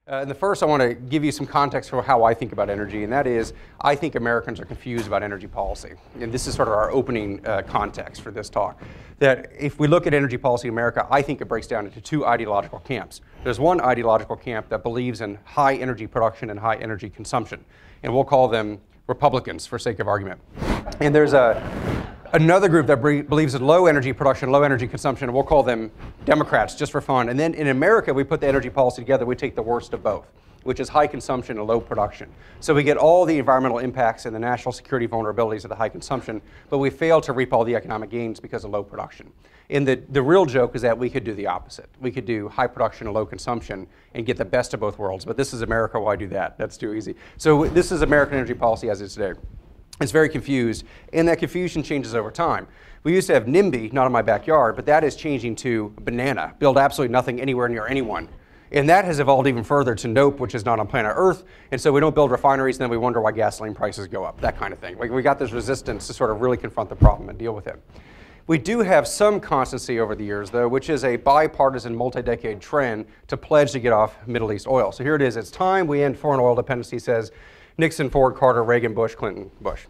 And the first, I want to give you some context for how I think about energy, and that is, I think Americans are confused about energy policy. And this is sort of our opening context for this talk. That if we look at energy policy in America, I think it breaks down into two ideological camps. There's one ideological camp that believes in high energy production and high energy consumption, and we'll call them Republicans for sake of argument. And there's another group that believes in low energy production, low energy consumption, and we'll call them Democrats just for fun. And then in America, we put the energy policy together, we take the worst of both, which is high consumption and low production. So we get all the environmental impacts and the national security vulnerabilities of the high consumption, but we fail to reap all the economic gains because of low production. And the real joke is that we could do the opposite. We could do high production and low consumption and get the best of both worlds, but this is America, why do that? That's too easy. So this is American energy policy as it is today. It's very confused, and that confusion changes over time. We used to have NIMBY, not in my backyard, but that is changing to banana, build absolutely nothing anywhere near anyone. And that has evolved even further to nope, which is not on planet Earth, and so we don't build refineries, and then we wonder why gasoline prices go up, that kind of thing. We got this resistance to sort of really confront the problem and deal with it. We do have some constancy over the years, though, which is a bipartisan, multi-decade trend to pledge to get off Middle East oil. So here it is, it's time we end foreign oil dependency, says Nixon, Ford, Carter, Reagan, Bush, Clinton, Bush.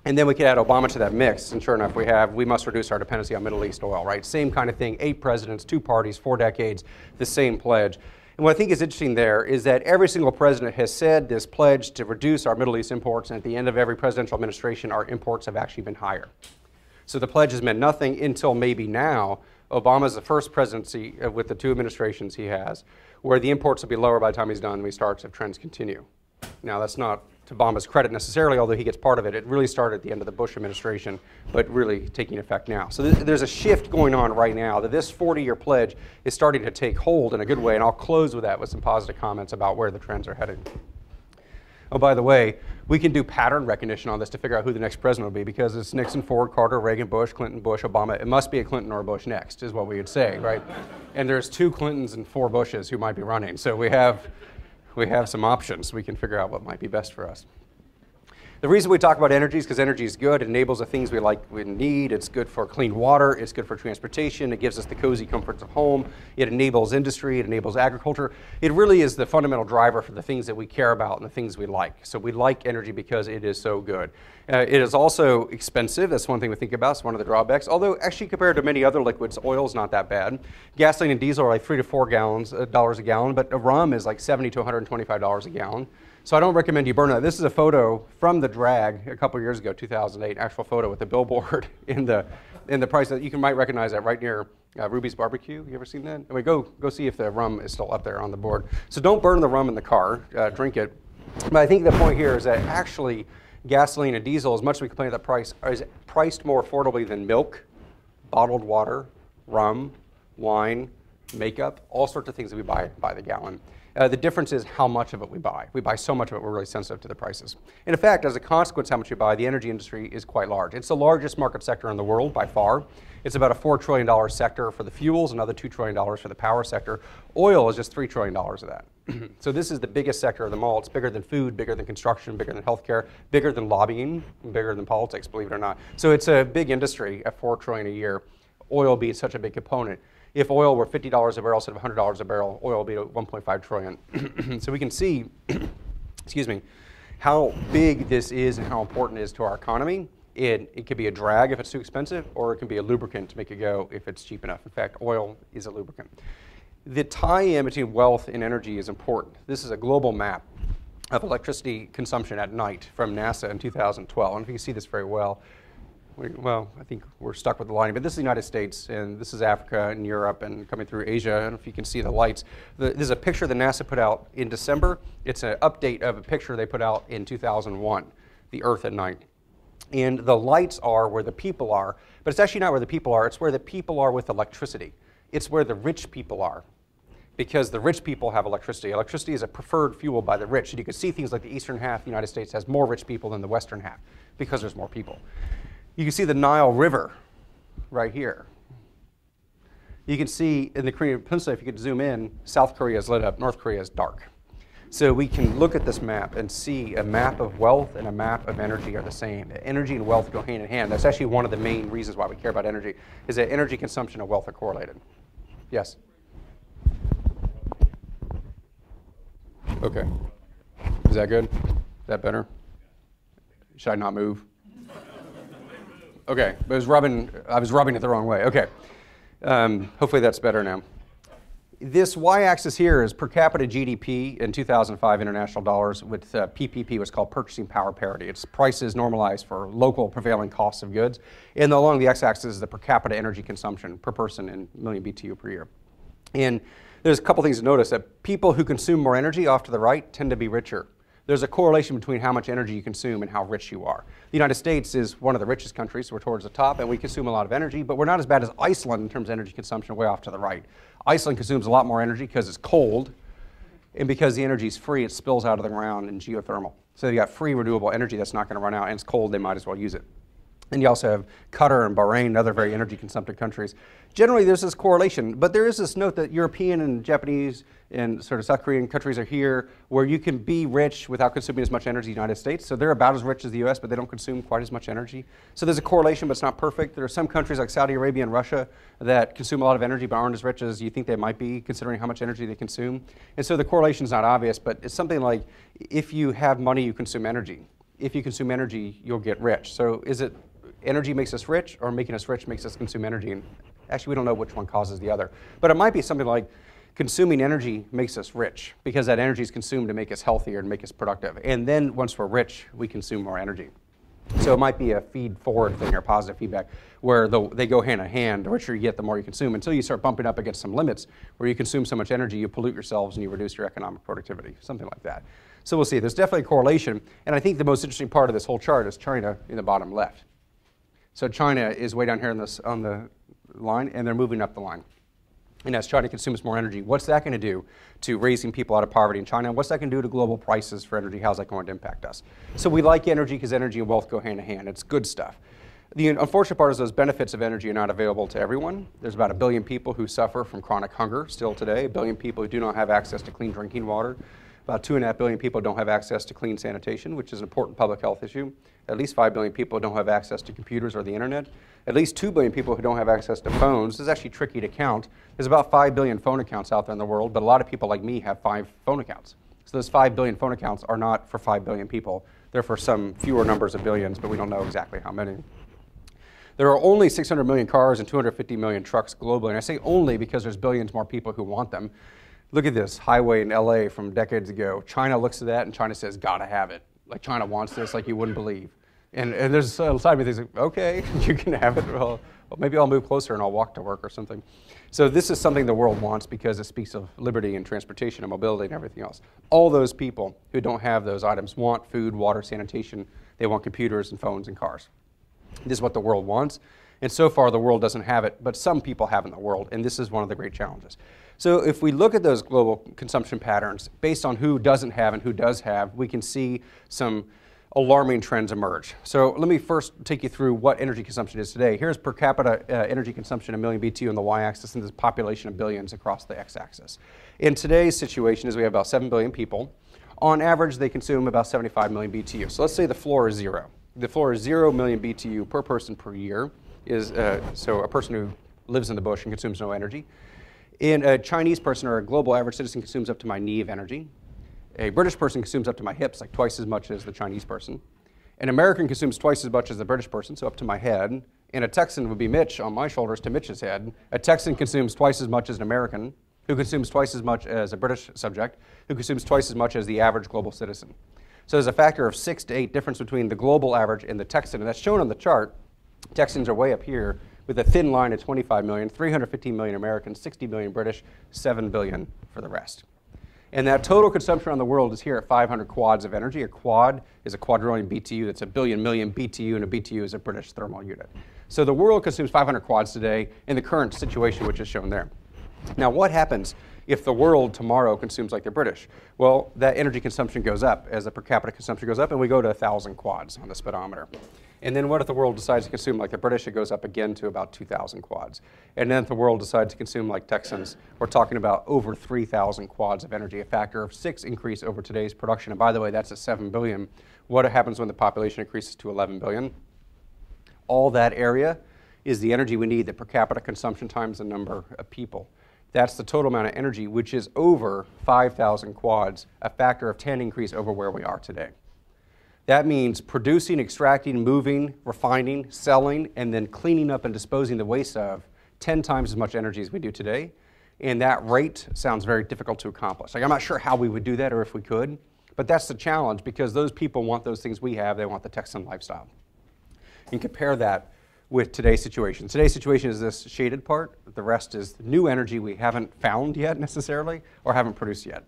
And then we could add Obama to that mix, and sure enough, we must reduce our dependency on Middle East oil, right? Same kind of thing, 8 presidents, 2 parties, 4 decades, the same pledge. And what I think is interesting there is that every single president has said this pledge to reduce our Middle East imports, and at the end of every presidential administration, our imports have actually been higher. So the pledge has meant nothing until maybe now. Obama's the first presidency with the 2 administrations he has, where the imports will be lower by the time he's done, and we start to have trends continue. Now, that's not to Obama's credit necessarily, although he gets part of it. It really started at the end of the Bush administration, but really taking effect now. So there's a shift going on right now that this 40-year pledge is starting to take hold in a good way, and I'll close with that with some positive comments about where the trends are heading. Oh, by the way, we can do pattern recognition on this to figure out who the next president will be, because it's Nixon, Ford, Carter, Reagan, Bush, Clinton, Bush, Obama. It must be a Clinton or a Bush next, is what we would say, right? And there's 2 Clintons and 4 Bushes who might be running. So we have some options. We can figure out what might be best for us. The reason we talk about energy is because energy is good. It enables the things we need. It's good for clean water. It's good for transportation. It gives us the cozy comforts of home. It enables industry. It enables agriculture. It really is the fundamental driver for the things that we care about and the things we like. So we like energy because it is so good. It is also expensive. That's one thing we think about. It's one of the drawbacks. Although actually compared to many other liquids, oil is not that bad. Gasoline and diesel are like $3 to $4 dollars a gallon, but a rum is like $70 to $125 a gallon. So I don't recommend you burn that. This is a photo from the drag a couple years ago, 2008, actual photo with the billboard in the price that you might recognize that right near Ruby's Barbecue. You ever seen that? Anyway, go see if the rum is still up there on the board. So don't burn the rum in the car, drink it. But I think the point here is that actually gasoline and diesel, as much as we complain about the price, is priced more affordably than milk, bottled water, rum, wine, makeup, all sorts of things that we buy by the gallon. The difference is how much of it we buy. We buy so much of it, we're really sensitive to the prices. And in fact, as a consequence of how much we buy, the energy industry is quite large. It's the largest market sector in the world by far. It's about a $4 trillion sector for the fuels, another $2 trillion for the power sector. Oil is just $3 trillion of that. So this is the biggest sector of them all. It's bigger than food, bigger than construction, bigger than healthcare, bigger than lobbying, bigger than politics, believe it or not. So it's a big industry at $4 trillion a year. Oil being such a big component. If oil were $50 a barrel instead of $100 a barrel, oil would be $1.5 trillion. So we can see, excuse me, how big this is and how important it is to our economy. It could be a drag if it's too expensive, or it can be a lubricant to make it go if it's cheap enough. In fact, oil is a lubricant. The tie-in between wealth and energy is important. This is a global map of electricity consumption at night from NASA in 2012. And if you can see this very well, I think we're stuck with the lighting, but this is the United States, and this is Africa and Europe, and coming through Asia. I don't know if you can see the lights. This is a picture that NASA put out in December. It's an update of a picture they put out in 2001, the Earth at night. And the lights are where the people are, but it's actually not where the people are. It's where the people are with electricity. It's where the rich people are, because the rich people have electricity. Electricity is a preferred fuel by the rich. And you can see things like the eastern half of the United States has more rich people than the western half, because there's more people. You can see the Nile River right here. You can see in the Korean Peninsula, if you could zoom in, South Korea is lit up, North Korea is dark. So we can look at this map and see a map of wealth and a map of energy are the same. Energy and wealth go hand in hand. That's actually one of the main reasons why we care about energy, is that energy consumption and wealth are correlated. Yes? Okay. Is that good? Is that better? Should I not move? Okay, but I was rubbing it the wrong way. Okay. Hopefully that's better now. This y-axis here is per capita GDP in 2005 international dollars with PPP, what's called purchasing power parity. It's prices normalized for local prevailing costs of goods. And along the x-axis is the per capita energy consumption per person in million BTU per year. And there's a couple things to notice that people who consume more energy off to the right tend to be richer. There's a correlation between how much energy you consume and how rich you are. The United States is one of the richest countries, so we're towards the top, and we consume a lot of energy, but we're not as bad as Iceland in terms of energy consumption, way off to the right. Iceland consumes a lot more energy because it's cold, and because the energy is free, it spills out of the ground in geothermal. So you got free renewable energy that's not going to run out, and it's cold, they might as well use it. And you also have Qatar and Bahrain and other very energy consumptive countries. Generally, there's this correlation, but there is this note that European and Japanese and sort of South Korean countries are here where you can be rich without consuming as much energy as the United States. So they're about as rich as the US, but they don't consume quite as much energy. So there's a correlation, but it's not perfect. There are some countries like Saudi Arabia and Russia that consume a lot of energy, but aren't as rich as you think they might be, considering how much energy they consume. And so the correlation is not obvious, but it's something like if you have money, you consume energy. If you consume energy, you'll get rich. So is it energy makes us rich, or making us rich makes us consume energy? And actually, we don't know which one causes the other. But it might be something like consuming energy makes us rich because that energy is consumed to make us healthier and make us productive. And then once we're rich, we consume more energy. So it might be a feed-forward thing or positive feedback where they go hand in hand. The richer you get, the more you consume, until you start bumping up against some limits where you consume so much energy, you pollute yourselves and you reduce your economic productivity, something like that. So we'll see. There's definitely a correlation. And I think the most interesting part of this whole chart is China in the bottom left. So China is way down here on the line, and they're moving up the line. And as China consumes more energy, what's that going to do to raising people out of poverty in China? And what's that going to do to global prices for energy? How's that going to impact us? So we like energy because energy and wealth go hand in hand. It's good stuff. The unfortunate part is those benefits of energy are not available to everyone. There's about 1 billion people who suffer from chronic hunger still today, 1 billion people who do not have access to clean drinking water. About 2.5 billion people don't have access to clean sanitation, which is an important public health issue. At least 5 billion people don't have access to computers or the internet. At least 2 billion people who don't have access to phones. This is actually tricky to count. There's about 5 billion phone accounts out there in the world, but a lot of people like me have 5 phone accounts. So those 5 billion phone accounts are not for 5 billion people. They're for some fewer numbers of billions, but we don't know exactly how many. There are only 600 million cars and 250 million trucks globally, and I say only because there's billions more people who want them. Look at this highway in LA from decades ago. China looks at that and China says, gotta have it. Like China wants this like you wouldn't believe. And there's a side of me that thinks, okay, you can have it. Well, maybe I'll move closer and I'll walk to work or something. So this is something the world wants because it speaks of liberty and transportation and mobility and everything else. All those people who don't have those items want food, water, sanitation. They want computers and phones and cars. This is what the world wants. And so far the world doesn't have it, but some people have in the world. And this is one of the great challenges. So if we look at those global consumption patterns, based on who doesn't have and who does have, we can see some alarming trends emerge. So let me first take you through what energy consumption is today. Here's per capita energy consumption, 1 million BTU on the y-axis, and this population of billions across the x-axis. In today's situation is we have about 7 billion people. On average, they consume about 75 million BTU. So let's say the floor is 0. The floor is 0 million BTU per person per year. So a person who lives in the bush and consumes no energy. And a Chinese person or a global average citizen consumes up to my knee of energy. A British person consumes up to my hips, like twice as much as the Chinese person. An American consumes twice as much as the British person, so up to my head. And a Texan would be Mitch on my shoulders to Mitch's head. A Texan consumes twice as much as an American, who consumes twice as much as a British subject, who consumes twice as much as the average global citizen. So there's a factor of 6 to 8 difference between the global average and the Texan, and that's shown on the chart. Texans are way up here with a thin line of 25 million, 315 million Americans, 60 million British, 7 billion for the rest. And that total consumption around the world is here at 500 quads of energy. A quad is a quadrillion BTU. That's a billion million BTU, and a BTU is a British thermal unit. So the world consumes 500 quads today in the current situation, which is shown there. Now, what happens if the world tomorrow consumes like the British? Well, that energy consumption goes up as the per capita consumption goes up, and we go to 1,000 quads on the speedometer. And then what if the world decides to consume like the British? It goes up again to about 2,000 quads. And then if the world decides to consume like Texans, we're talking about over 3,000 quads of energy, a factor of 6 increase over today's production. And by the way, that's a 7 billion. What happens when the population increases to 11 billion? All that area is the energy we need, the per capita consumption times the number of people. That's the total amount of energy, which is over 5,000 quads, a factor of 10 increase over where we are today. That means producing, extracting, moving, refining, selling, and then cleaning up and disposing the waste of 10 times as much energy as we do today. And that rate sounds very difficult to accomplish. Like, I'm not sure how we would do that or if we could, but that's the challenge because those people want those things we have. They want the Texan lifestyle. And compare that with today's situation. Today's situation is this shaded part. The rest is new energy we haven't found yet necessarily or haven't produced yet.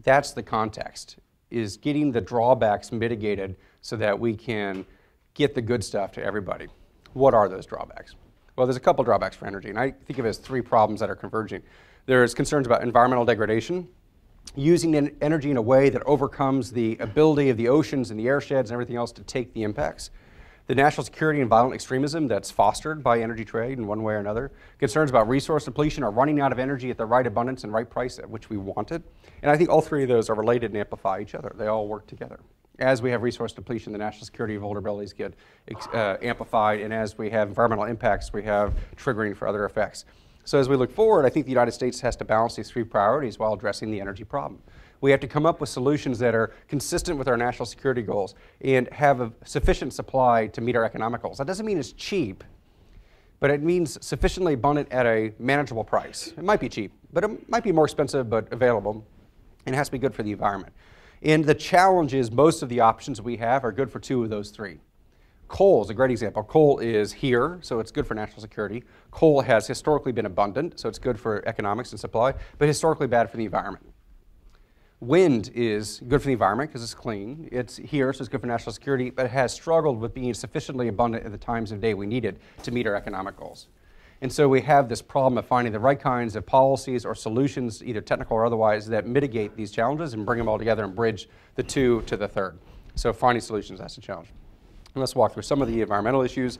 That's the context, is getting the drawbacks mitigated so that we can get the good stuff to everybody. What are those drawbacks? Well, there's a couple drawbacks for energy, and I think of it as three problems that are converging. There's concerns about environmental degradation, using energy in a way that overcomes the ability of the oceans and the airsheds and everything else to take the impacts. The national security and violent extremism that's fostered by energy trade in one way or another. Concerns about resource depletion or running out of energy at the right abundance and right price at which we want it. And I think all three of those are related and amplify each other. They all work together. As we have resource depletion, the national security vulnerabilities get amplified, and as we have environmental impacts, we have triggering for other effects. So as we look forward, I think the United States has to balance these three priorities while addressing the energy problem. We have to come up with solutions that are consistent with our national security goals and have a sufficient supply to meet our economic goals. That doesn't mean it's cheap, but it means sufficiently abundant at a manageable price. It might be cheap, but it might be more expensive but available, and it has to be good for the environment. And the challenge is most of the options we have are good for two of those three. Coal is a great example. Coal is here, so it's good for national security. Coal has historically been abundant, so it's good for economics and supply, but historically bad for the environment. Wind is good for the environment because it's clean. It's here, so it's good for national security, but it has struggled with being sufficiently abundant at the times of day we need it to meet our economic goals. And so we have this problem of finding the right kinds of policies or solutions, either technical or otherwise, that mitigate these challenges and bring them all together and bridge the two to the third. So finding solutions, that's the challenge. And let's walk through some of the environmental issues.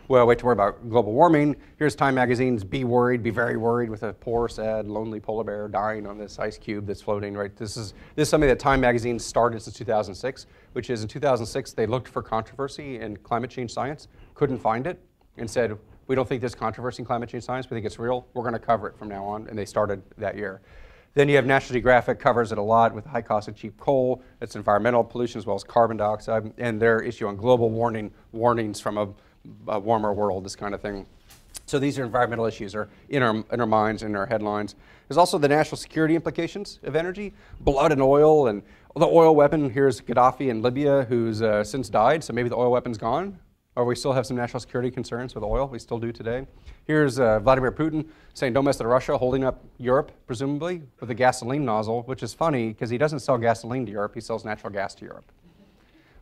Well, wait to worry about global warming. Here's Time Magazine's Be Worried, Be Very Worried, with a poor, sad, lonely polar bear dying on this ice cube that's floating, right? This is something that Time Magazine started since 2006, which is in 2006, they looked for controversy in climate change science, couldn't find it, and said, we don't think there's controversy in climate change science, we think it's real, we're gonna cover it from now on, and they started that year. Then you have National Geographic covers it a lot with high cost of cheap coal. It's environmental pollution as well as carbon dioxide, and their issue on global warnings from a warmer world, this kind of thing. So these are environmental issues are in our minds, in our headlines. There's also the national security implications of energy, blood and oil, and the oil weapon. Here's Gaddafi in Libya, who's since died, so maybe the oil weapon's gone. Or we still have some national security concerns with oil. We still do today. Here's Vladimir Putin saying, don't mess with Russia, holding up Europe, presumably, with a gasoline nozzle, which is funny because he doesn't sell gasoline to Europe, he sells natural gas to Europe.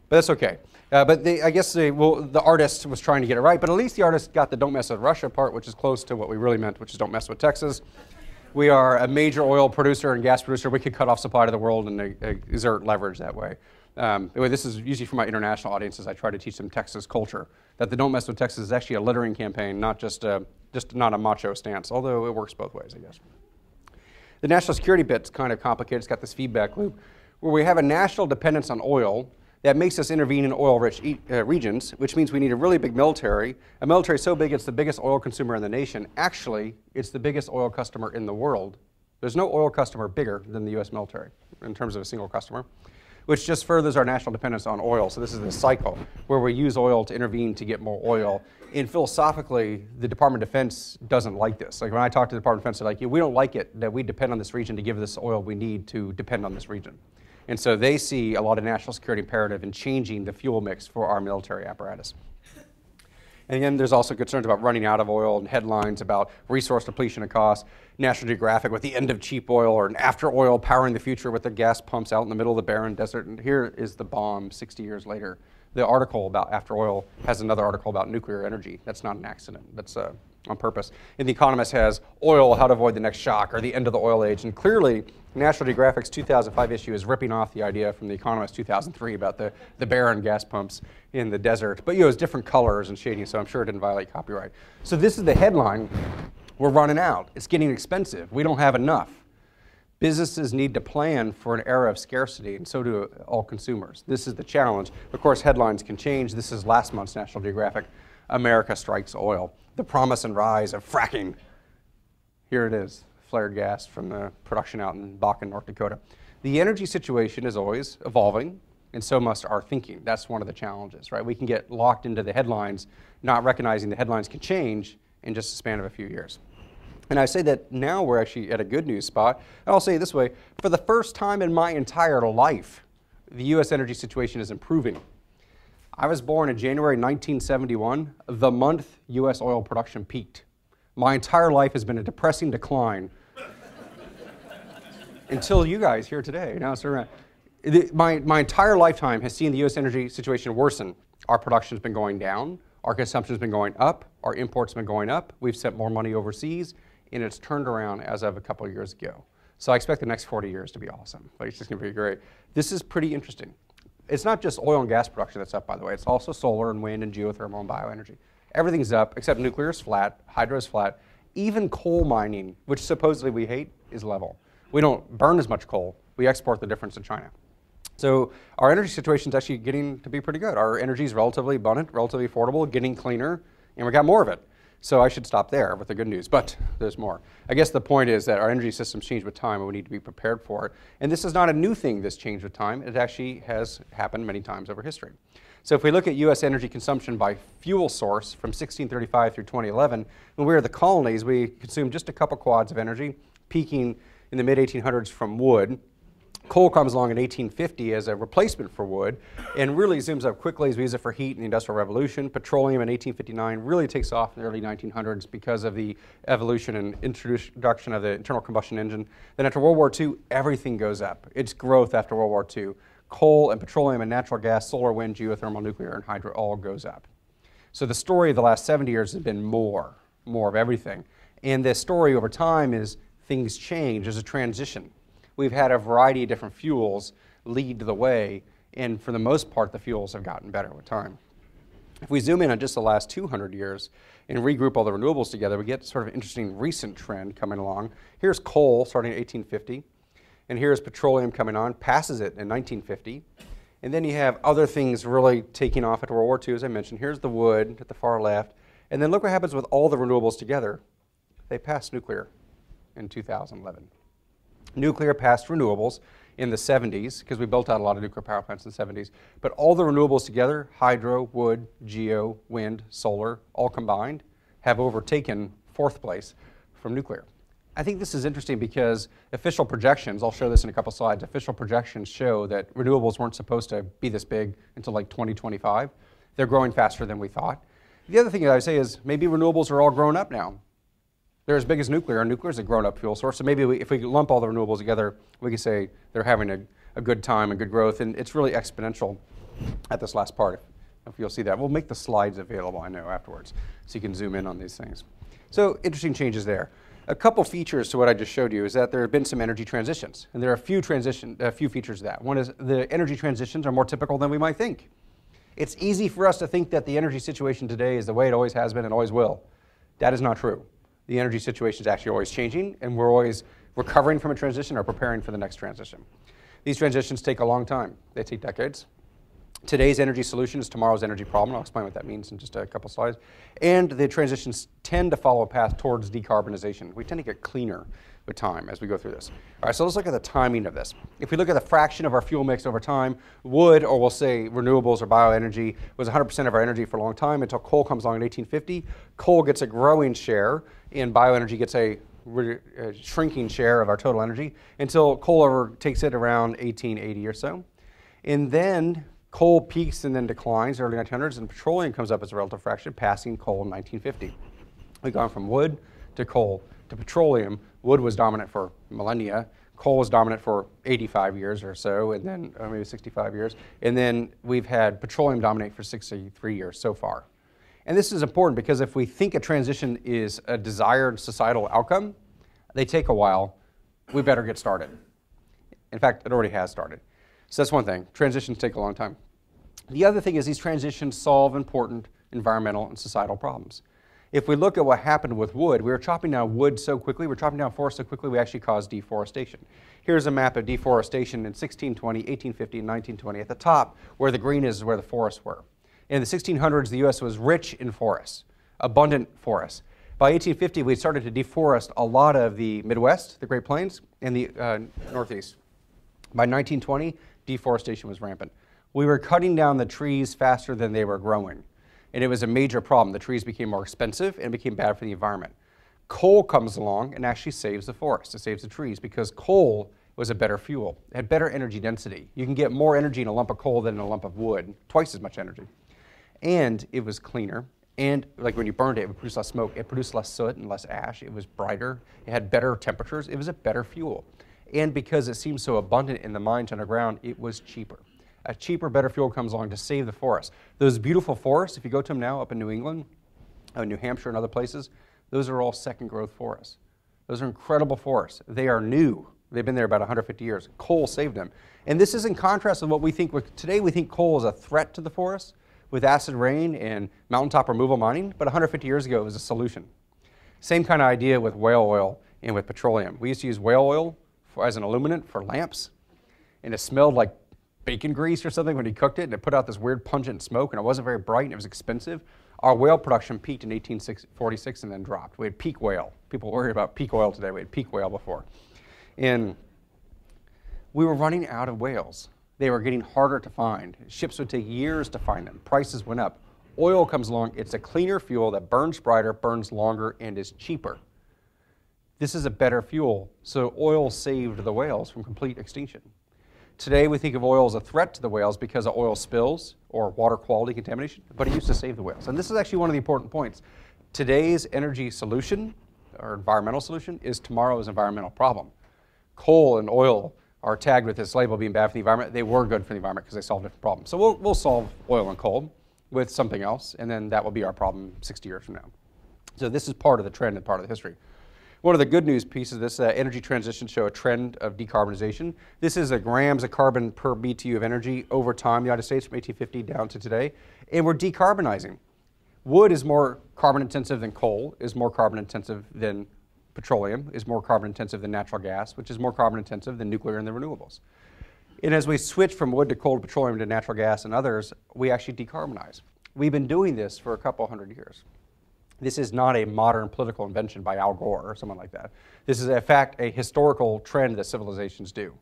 But that's okay. I guess the artist was trying to get it right, but at least the artist got the don't mess with Russia part, which is close to what we really meant, which is don't mess with Texas. We are a major oil producer and gas producer. We could cut off supply to the world and exert leverage that way. Anyway, this is usually for my international audiences. I try to teach them Texas culture, that the Don't Mess with Texas is actually a littering campaign, not just not a macho stance, although it works both ways, I guess. The national security bit's kind of complicated. It's got this feedback loop where we have a national dependence on oil that makes us intervene in oil-rich regions, which means we need a really big military. A military so big it's the biggest oil consumer in the nation. Actually, it's the biggest oil customer in the world. There's no oil customer bigger than the US military in terms of a single customer, which just furthers our national dependence on oil. So this is the cycle where we use oil to intervene to get more oil. And philosophically, the Department of Defense doesn't like this. Like when I talk to the Department of Defense, they're like, we don't like it that we depend on this region to give this oil we need to depend on this region. And so they see a lot of national security imperative in changing the fuel mix for our military apparatus. And again, there's also concerns about running out of oil and headlines about resource depletion and cost. National Geographic with the end of cheap oil, or an after oil powering the future with the gas pumps out in the middle of the barren desert. And here is the bomb 60 years later. The article about after oil has another article about nuclear energy. That's not an accident. That's on purpose. And The Economist has oil, how to avoid the next shock, or the end of the oil age. And clearly, National Geographic's 2005 issue is ripping off the idea from The Economist 2003 about the barren gas pumps in the desert. But it's different colors and shading, so I'm sure it didn't violate copyright. So this is the headline. We're running out. It's getting expensive. We don't have enough. Businesses need to plan for an era of scarcity, and so do all consumers. This is the challenge. Of course, headlines can change. This is last month's National Geographic. America strikes oil. The promise and rise of fracking. Here it is. flared gas from the production out in Bakken, North Dakota. The energy situation is always evolving, and so must our thinking. That's one of the challenges, right? We can get locked into the headlines, not recognizing the headlines can change in just a span of a few years. And I say that now we're actually at a good news spot. And I'll say it this way, for the first time in my entire life, the U.S. energy situation is improving. I was born in January 1971, the month U.S. oil production peaked. My entire life has been a depressing decline until you guys here today. Now it's around. My entire lifetime has seen the U.S. energy situation worsen. Our production's been going down, our consumption's been going up, our imports have been going up, we've sent more money overseas, and it's turned around as of a couple of years ago. So I expect the next 40 years to be awesome. Like, it's just going to be great. This is pretty interesting. It's not just oil and gas production that's up, by the way. It's also solar and wind and geothermal and bioenergy. Everything's up, except nuclear is flat, hydro is flat. Even coal mining, which supposedly we hate, is level. We don't burn as much coal. We export the difference to China. So our energy situation is actually getting to be pretty good. Our energy is relatively abundant, relatively affordable, getting cleaner, and we got more of it. So I should stop there with the good news, but there's more. I guess the point is that our energy systems change with time and we need to be prepared for it. And this is not a new thing, this change with time. It actually has happened many times over history. So if we look at U.S. energy consumption by fuel source from 1635 through 2011, when we were the colonies, we consumed just a couple quads of energy, peaking in the mid-1800s from wood. Coal comes along in 1850 as a replacement for wood and really zooms up quickly as we use it for heat in the Industrial Revolution. Petroleum in 1859 really takes off in the early 1900s because of the evolution and introduction of the internal combustion engine. Then after World War II, everything goes up. It's growth after World War II. Coal and petroleum and natural gas, solar, wind, geothermal, nuclear, and hydro all goes up. So the story of the last 70 years has been more of everything. And the story over time is things change. There's a transition. We've had a variety of different fuels lead the way, and for the most part, the fuels have gotten better with time. If we zoom in on just the last 200 years and regroup all the renewables together, we get sort of an interesting recent trend coming along. Here's coal starting in 1850, and here's petroleum coming on, passes it in 1950. And then you have other things really taking off after World War II, as I mentioned. Here's the wood at the far left. And then look what happens with all the renewables together. They passed nuclear in 2011. Nuclear passed renewables in the 70s, because we built out a lot of nuclear power plants in the 70s. But all the renewables together, hydro, wood, geo, wind, solar, all combined, have overtaken fourth place from nuclear. I think this is interesting because official projections, I'll show this in a couple slides, official projections show that renewables weren't supposed to be this big until like 2025. They're growing faster than we thought. The other thing that I would say is maybe renewables are all grown up now. They're as big as nuclear, and nuclear is a grown-up fuel source. So maybe if we lump all the renewables together, we could say they're having a good time and good growth, and it's really exponential at this last part, if you'll see that. We'll make the slides available, I know, afterwards, so you can zoom in on these things. So interesting changes there. A couple features to what I just showed you is that there have been some energy transitions, and there are a few features of that. One is the energy transitions are more typical than we might think. It's easy for us to think that the energy situation today is the way it always has been and always will. That is not true. The energy situation is actually always changing, and we're always recovering from a transition or preparing for the next transition. These transitions take a long time. They take decades. Today's energy solution is tomorrow's energy problem. I'll explain what that means in just a couple slides. And the transitions tend to follow a path towards decarbonization. We tend to get cleaner with time as we go through this. All right, so let's look at the timing of this. If we look at the fraction of our fuel mix over time, wood, or we'll say renewables or bioenergy, was 100% of our energy for a long time until coal comes along in 1850. Coal gets a growing share, and bioenergy gets a shrinking share of our total energy until coal overtakes it around 1880 or so. And then coal peaks and then declines early 1900s, and petroleum comes up as a relative fraction, passing coal in 1950. We've gone from wood to coal to petroleum. Wood was dominant for millennia. Coal was dominant for 85 years or so, and then maybe 65 years. And then we've had petroleum dominate for 63 years so far. And this is important because if we think a transition is a desired societal outcome, they take a while. We better get started. In fact, it already has started. So that's one thing. Transitions take a long time. The other thing is these transitions solve important environmental and societal problems. If we look at what happened with wood, we were chopping down wood so quickly, we're chopping down forests so quickly, we actually caused deforestation. Here's a map of deforestation in 1620, 1850, and 1920. At the top, where the green is where the forests were. In the 1600s, the U.S. was rich in forests, abundant forests. By 1850, we started to deforest a lot of the Midwest, the Great Plains, and the Northeast. By 1920, deforestation was rampant. We were cutting down the trees faster than they were growing, and it was a major problem. The trees became more expensive and became bad for the environment. Coal comes along and actually saves the forest. It saves the trees because coal was a better fuel. It had better energy density. You can get more energy in a lump of coal than in a lump of wood, twice as much energy. And it was cleaner. And like when you burned it, it would produce less smoke. It produced less soot and less ash. It was brighter. It had better temperatures. It was a better fuel. And because it seemed so abundant in the mines underground, it was cheaper. A cheaper, better fuel comes along to save the forest. Those beautiful forests, if you go to them now up in New England, New Hampshire and other places, those are all second growth forests. Those are incredible forests. They are new. They've been there about 150 years. Coal saved them. And this is in contrast with what we think. Today we think coal is a threat to the forest with acid rain and mountaintop removal mining, but 150 years ago it was a solution. Same kind of idea with whale oil and with petroleum. We used to use whale oil as an illuminant for lamps, and it smelled like bacon grease or something when you cooked it, and it put out this weird pungent smoke, and it wasn't very bright, and it was expensive. Our whale production peaked in 1846 and then dropped. We had peak whale. People worry about peak oil today. We had peak whale before. And we were running out of whales. They were getting harder to find. Ships would take years to find them. Prices went up. Oil comes along. It's a cleaner fuel that burns brighter, burns longer, and is cheaper. This is a better fuel. So oil saved the whales from complete extinction. Today we think of oil as a threat to the whales because of oil spills or water quality contamination, but it used to save the whales. And this is actually one of the important points. Today's energy solution, or environmental solution, is tomorrow's environmental problem. Coal and oil are tagged with this label being bad for the environment. They were good for the environment because they solved different problems. So we'll solve oil and coal with something else, and then that will be our problem 60 years from now. So this is part of the trend and part of the history. One of the good news pieces of this, energy transitions show a trend of decarbonization. This is grams of carbon per BTU of energy over time in the United States from 1850 down to today, and we're decarbonizing. Wood is more carbon intensive than coal, is more carbon intensive than petroleum, is more carbon intensive than natural gas, which is more carbon intensive than nuclear and the renewables. And as we switch from wood to coal to petroleum to natural gas and others, we actually decarbonize. We've been doing this for a couple hundred years. This is not a modern political invention by Al Gore or someone like that. This is, in fact, a historical trend that civilizations do.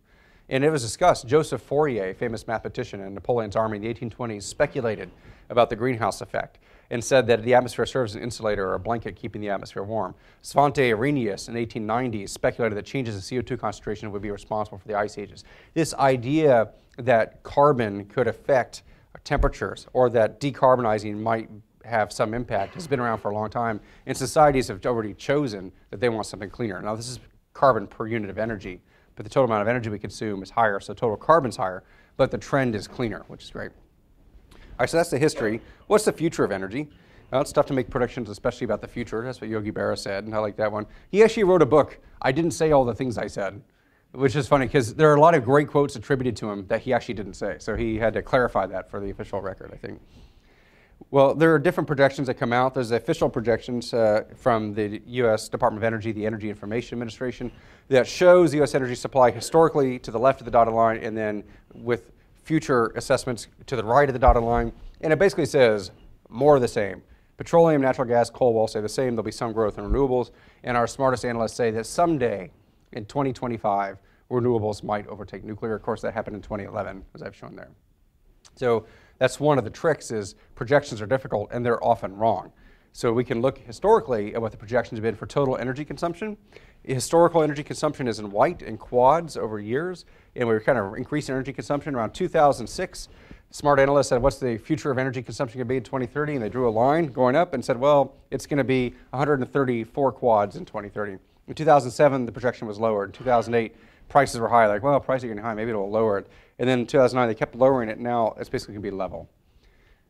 And it was discussed. Joseph Fourier, a famous mathematician in Napoleon's army in the 1820s, speculated about the greenhouse effect and said that the atmosphere serves as an insulator or a blanket keeping the atmosphere warm. Svante Arrhenius in the 1890s speculated that changes in CO2 concentration would be responsible for the ice ages. This idea that carbon could affect temperatures or that decarbonizing might have some impact has been around for a long time, and societies have already chosen that they want something cleaner. Now this is carbon per unit of energy, but the total amount of energy we consume is higher, so total carbon's higher, but the trend is cleaner, which is great. All right, so that's the history. What's the future of energy? Well, it's tough to make predictions, especially about the future. That's what Yogi Berra said, and I like that one. He actually wrote a book. I didn't say all the things I said, which is funny because there are a lot of great quotes attributed to him that he actually didn't say, so he had to clarify that for the official record, I think. Well, there are different projections that come out. There's the official projections from the U.S. Department of Energy, the Energy Information Administration, that shows the U.S. energy supply historically to the left of the dotted line and then with future assessments to the right of the dotted line. And it basically says more of the same. Petroleum, natural gas, coal will all stay the same. There'll be some growth in renewables. And our smartest analysts say that someday in 2025, renewables might overtake nuclear. Of course, that happened in 2011, as I've shown there. So that's one of the tricks is projections are difficult and they're often wrong. So we can look historically at what the projections have been for total energy consumption. Historical energy consumption is in white and quads over years, and we were kind of increasing energy consumption around 2006. Smart analysts said, what's the future of energy consumption going to be in 2030? And they drew a line going up and said, well, it's going to be 134 quads in 2030. In 2007, the projection was lowered. In 2008, prices were high. Like, well, prices are getting high. Maybe it'll lower it. And then in 2009, they kept lowering it. Now it's basically going to be level.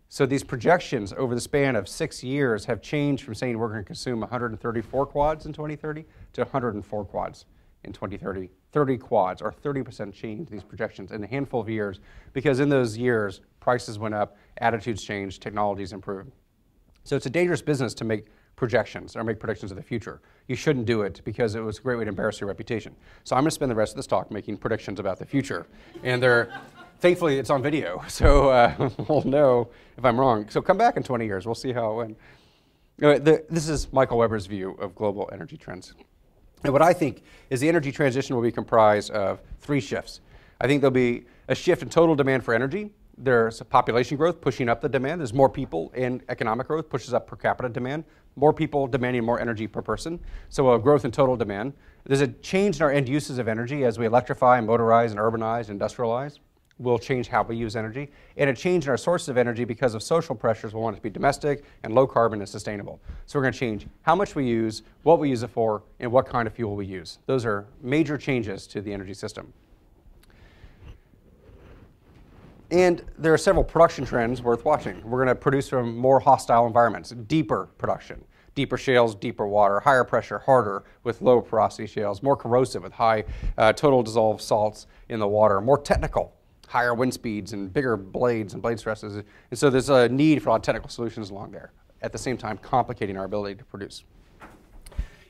So these projections over the span of 6 years have changed from saying we're going to consume 134 quads in 2030 to 104 quads in 2030. 30 quads, or 30% change these projections in a handful of years, because in those years, prices went up, attitudes changed, technologies improved. So it's a dangerous business to make projections or make predictions of the future. You shouldn't do it because it was a great way to embarrass your reputation. So I'm going to spend the rest of this talk making predictions about the future. And thankfully, it's on video, so we'll know if I'm wrong. So come back in 20 years. We'll see how it went. This is Michael Weber's view of global energy trends. And what I think is the energy transition will be comprised of 3 shifts. I think there'll be a shift in total demand for energy. There's a population growth pushing up the demand. There's more people, and economic growth pushes up per capita demand. More people demanding more energy per person, so a growth in total demand. There's a change in our end uses of energy as we electrify, and motorize, and urbanize, and industrialize. Will change how we use energy, and a change in our sources of energy because of social pressures. We want it to be domestic and low carbon and sustainable. So we're going to change how much we use, what we use it for, and what kind of fuel we use. Those are major changes to the energy system. And there are several production trends worth watching. We're going to produce from more hostile environments, deeper production, deeper shales, deeper water, higher pressure, harder with low porosity shales, more corrosive with high total dissolved salts in the water, more technical, higher wind speeds and bigger blades and blade stresses. And so there's a need for a lot of technical solutions along there, at the same time complicating our ability to produce.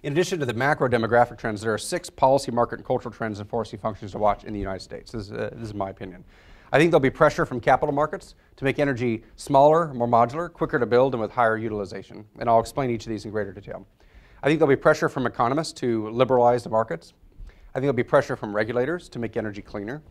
In addition to the macro demographic trends, there are 6 policy, market, and cultural trends and forestry functions to watch in the United States. This is my opinion. I think there'll be pressure from capital markets to make energy smaller, more modular, quicker to build, and with higher utilization. And I'll explain each of these in greater detail. I think there'll be pressure from economists to liberalize the markets. I think there'll be pressure from regulators to make energy cleaner.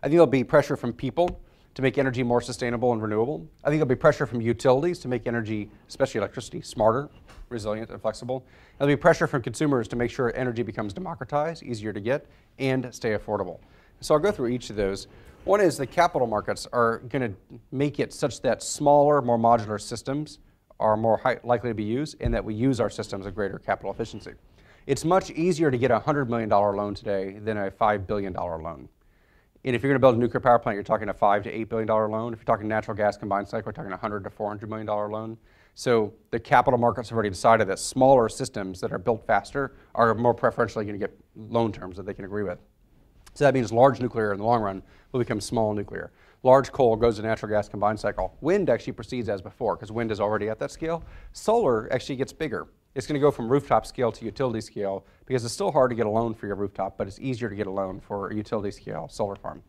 I think there'll be pressure from people to make energy more sustainable and renewable. I think there'll be pressure from utilities to make energy, especially electricity, smarter, resilient, and flexible. There'll be pressure from consumers to make sure energy becomes democratized, easier to get, and stay affordable. So I'll go through each of those. One is the capital markets are going to make it such that smaller, more modular systems are more likely to be used, and that we use our systems at greater capital efficiency. It's much easier to get a $100 million loan today than a $5 billion loan. And if you're going to build a nuclear power plant, you're talking a $5 to $8 billion loan. If you're talking natural gas combined cycle, we're talking a $100 to $400 million loan. So the capital markets have already decided that smaller systems that are built faster are more preferentially going to get loan terms that they can agree with. So that means large nuclear in the long run will become small nuclear. Large coal goes to natural gas combined cycle. Wind actually proceeds as before because wind is already at that scale. Solar actually gets bigger. It's going to go from rooftop scale to utility scale because it's still hard to get a loan for your rooftop, but it's easier to get a loan for a utility scale solar farm.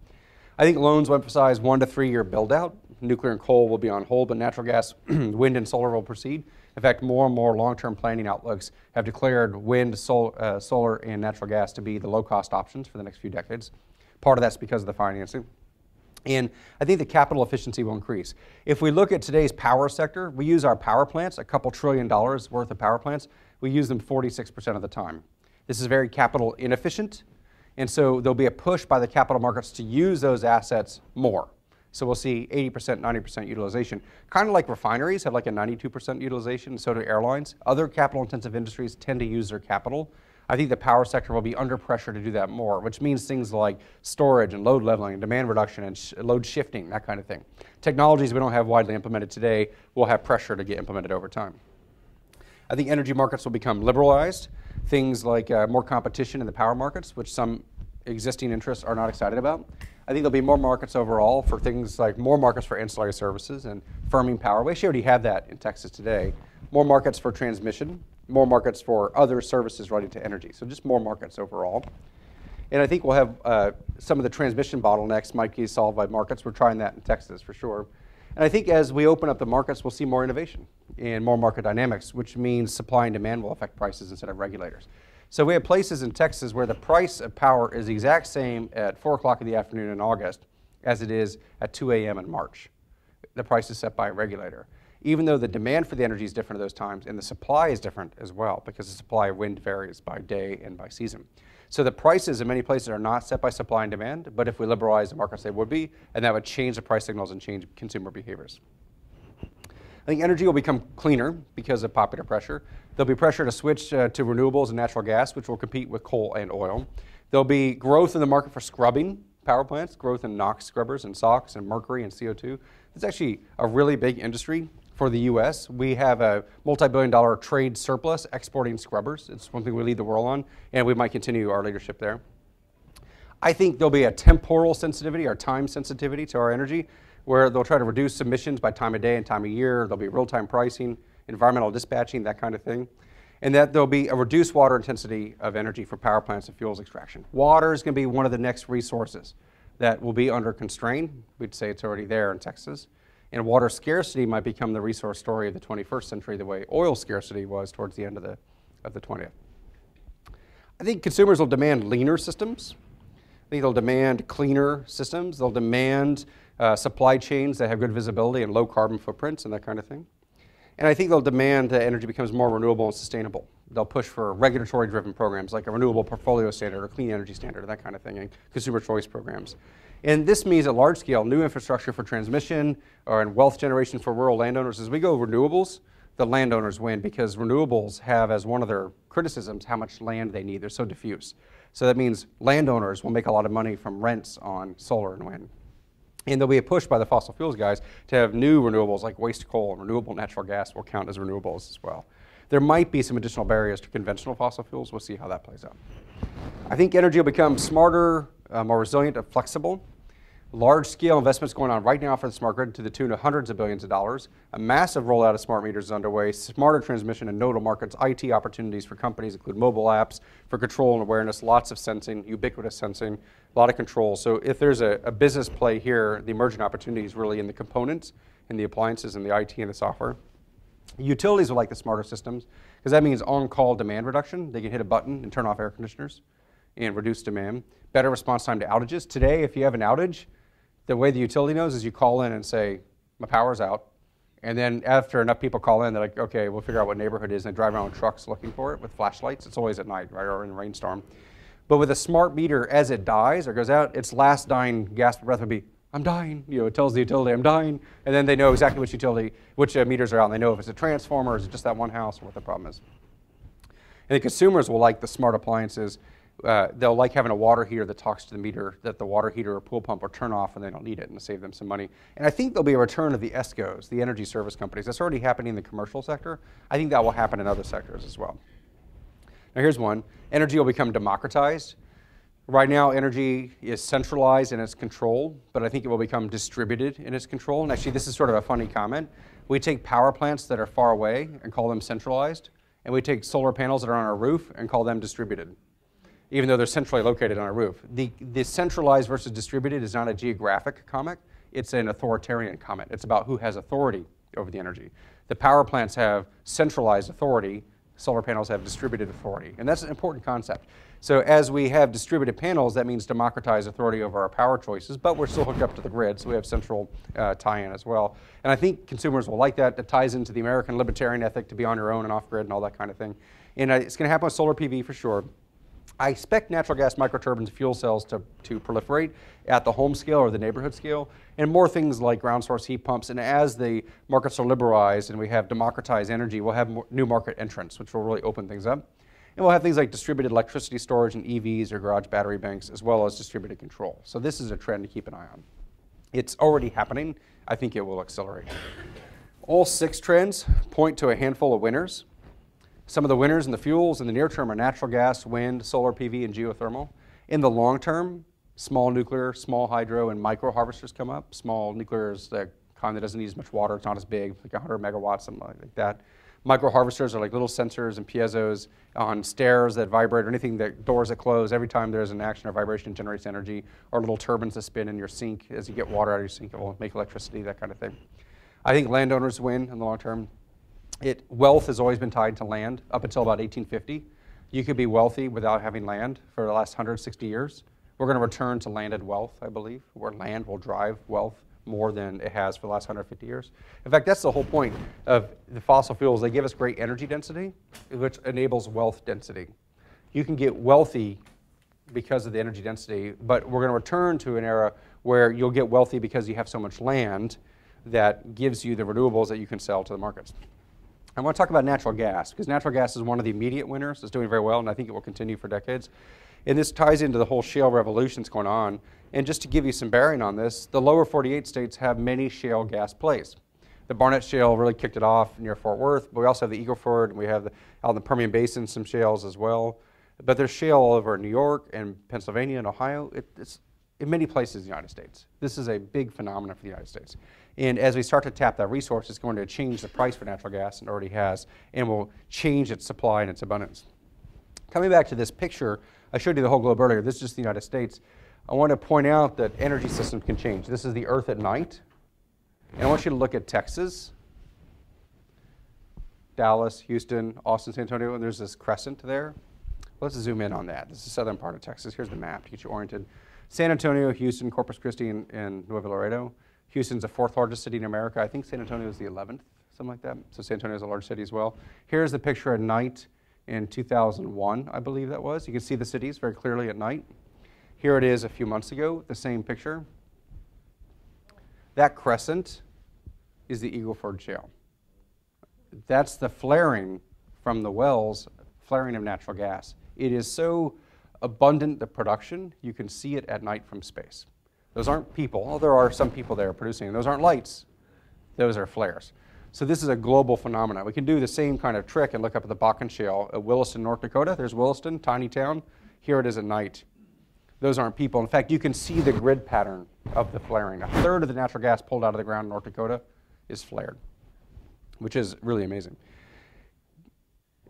I think loans will emphasize 1 to 3 year build out. Nuclear and coal will be on hold, but natural gas, wind, and solar will proceed. In fact, more and more long-term planning outlooks have declared wind, solar, and natural gas to be the low-cost options for the next few decades. Part of that's because of the financing. And I think the capital efficiency will increase. If we look at today's power sector, we use our power plants, a couple $1 trillion worth of power plants, we use them 46% of the time. This is very capital inefficient, and so there'll be a push by the capital markets to use those assets more. So we'll see 80%, 90% utilization. Kind of like refineries have like a 92% utilization, and so do airlines. Other capital-intensive industries tend to use their capital. I think the power sector will be under pressure to do that more, which means things like storage and load leveling and demand reduction and load shifting, that kind of thing. Technologies we don't have widely implemented today will have pressure to get implemented over time. I think energy markets will become liberalized. Things like more competition in the power markets, which some existing interests are not excited about. I think there'll be more markets overall for things like more markets for ancillary services and firming power. We actually already have that in Texas today. More markets for transmission, more markets for other services related to energy. So just more markets overall. And I think we'll have some of the transmission bottlenecks might be solved by markets. We're trying that in Texas for sure. And I think as we open up the markets, we'll see more innovation and more market dynamics, which means supply and demand will affect prices instead of regulators. So we have places in Texas where the price of power is the exact same at 4 o'clock in the afternoon in August as it is at 2 a.m. in March. The price is set by a regulator. Even though the demand for the energy is different at those times, and the supply is different as well, because the supply of wind varies by day and by season. So the prices in many places are not set by supply and demand, but if we liberalize the markets, they would be, and that would change the price signals and change consumer behaviors. I think energy will become cleaner because of popular pressure. There'll be pressure to switch to renewables and natural gas, which will compete with coal and oil. There'll be growth in the market for scrubbing power plants, growth in NOx scrubbers and SOx and mercury and CO2. It's actually a really big industry for the U.S. We have a multi-billion-dollar trade surplus exporting scrubbers. It's one thing we lead the world on, and we might continue our leadership there. I think there'll be a temporal sensitivity or time sensitivity to our energy, where they'll try to reduce emissions by time of day and time of year. There'll be real-time pricing, environmental dispatching, that kind of thing. And that there'll be a reduced water intensity of energy for power plants and fuels extraction. Water is going to be one of the next resources that will be under constraint. We'd say it's already there in Texas. And water scarcity might become the resource story of the 21st century the way oil scarcity was towards the end of the 20th. I think consumers will demand leaner systems. I think they'll demand cleaner systems. They'll demand supply chains that have good visibility and low carbon footprints and that kind of thing. And I think they'll demand that energy becomes more renewable and sustainable. They'll push for regulatory driven programs like a renewable portfolio standard or clean energy standard, that kind of thing, and consumer choice programs. And this means at large scale, new infrastructure for transmission or in wealth generation for rural landowners. As we go renewables, the landowners win because renewables have as one of their criticisms how much land they need. They're so diffuse. So that means landowners will make a lot of money from rents on solar and wind. And there'll be a push by the fossil fuels guys to have new renewables like waste coal and renewable natural gas will count as renewables as well. There might be some additional barriers to conventional fossil fuels. We'll see how that plays out. I think energy will become smarter, more resilient and flexible. Large-scale investments going on right now for the smart grid to the tune of hundreds of billions of dollars. A massive rollout of smart meters is underway. Smarter transmission and nodal markets, IT opportunities for companies include mobile apps for control and awareness, lots of sensing, ubiquitous sensing, a lot of control. So if there's a business play here, the emergent opportunity is really in the components, in the appliances, and the IT and the software. Utilities will like the smarter systems because that means on-call demand reduction. They can hit a button and turn off air conditioners and reduce demand. Better response time to outages. Today, if you have an outage, the way the utility knows is you call in and say, my power's out. And then after enough people call in, they're like, okay, we'll figure out what neighborhood it is. And they drive around with trucks looking for it with flashlights. It's always at night, right, or in a rainstorm. But with a smart meter, as it dies or goes out, its last dying gasp of breath would be, I'm dying. You know, it tells the utility, I'm dying. And then they know exactly which meters are out. And they know if it's a transformer, or is it just that one house, or what the problem is. And the consumers will like the smart appliances. They'll like having a water heater that talks to the meter that the water heater or pool pump will turn off when they don't need it and save them some money. And I think there'll be a return of the ESCOs, the energy service companies. That's already happening in the commercial sector. I think that will happen in other sectors as well. Now here's one. Energy will become democratized. Right now, energy is centralized in its control, but I think it will become distributed in its control. And actually, this is sort of a funny comment. We take power plants that are far away and call them centralized, and we take solar panels that are on our roof and call them distributed, even though they're centrally located on our roof. The centralized versus distributed is not a geographic comment. It's an authoritarian comment. It's about who has authority over the energy. The power plants have centralized authority. Solar panels have distributed authority. And that's an important concept. So as we have distributed panels, that means democratized authority over our power choices, but we're still hooked up to the grid, so we have central tie-in as well. And I think consumers will like that. That ties into the American libertarian ethic to be on your own and off-grid and all that kind of thing. And it's going to happen with solar PV for sure. I expect natural gas microturbines, fuel cells to proliferate at the home scale or the neighborhood scale, and more things like ground source heat pumps. And as the markets are liberalized and we have democratized energy, we'll have new market entrants, which will really open things up. And we'll have things like distributed electricity storage and EVs or garage battery banks, as well as distributed control. So this is a trend to keep an eye on. It's already happening. I think it will accelerate. All 6 trends point to a handful of winners. Some of the winners in the fuels in the near term are natural gas, wind, solar PV, and geothermal. In the long term, small nuclear, small hydro, and micro harvesters come up. Small nuclear is the kind that doesn't need as much water. It's not as big, like 100 megawatts, something like that. Micro harvesters are like little sensors and piezos on stairs that vibrate or anything that doors that close. Every time there's an action or vibration, it generates energy, or little turbines that spin in your sink. As you get water out of your sink, it will make electricity, that kind of thing. I think landowners win in the long term. Wealth has always been tied to land up until about 1850. You could be wealthy without having land for the last 160 years. We're going to return to landed wealth, I believe, where land will drive wealth more than it has for the last 150 years. In fact, that's the whole point of the fossil fuels. They give us great energy density, which enables wealth density. You can get wealthy because of the energy density, but we're going to return to an era where you'll get wealthy because you have so much land that gives you the renewables that you can sell to the markets. I want to talk about natural gas, because natural gas is one of the immediate winners. It's doing very well, and I think it will continue for decades. And this ties into the whole shale revolution that's going on. And just to give you some bearing on this, the lower 48 states have many shale gas plays. The Barnett Shale really kicked it off near Fort Worth, but we also have the Eagle Ford, and we have out in the Permian Basin some shales as well. But there's shale all over New York and Pennsylvania and Ohio. It's in many places in the United States. This is a big phenomenon for the United States. And as we start to tap that resource, it's going to change the price for natural gas, and already has, and will change its supply and its abundance. Coming back to this picture, I showed you the whole globe earlier. This is just the United States. I want to point out that energy systems can change. This is the Earth at night. And I want you to look at Texas, Dallas, Houston, Austin, San Antonio, and there's this crescent there. Let's zoom in on that. This is the southern part of Texas. Here's the map to get you oriented. San Antonio, Houston, Corpus Christi, and Nuevo Laredo. Houston's the 4th largest city in America. I think San Antonio is the 11th, something like that. So San Antonio is a large city as well. Here's the picture at night in 2001, I believe that was. You can see the cities very clearly at night. Here it is a few months ago, the same picture. That crescent is the Eagle Ford Shale. That's the flaring from the wells, flaring of natural gas. It is so abundant, the production, you can see it at night from space. Those aren't people, although there are some people there producing. Those aren't lights, those are flares. So this is a global phenomenon. We can do the same kind of trick and look up at the Bakken Shale at Williston, North Dakota. There's Williston, tiny town. Here it is at night. Those aren't people. In fact, you can see the grid pattern of the flaring. A third of the natural gas pulled out of the ground in North Dakota is flared, which is really amazing.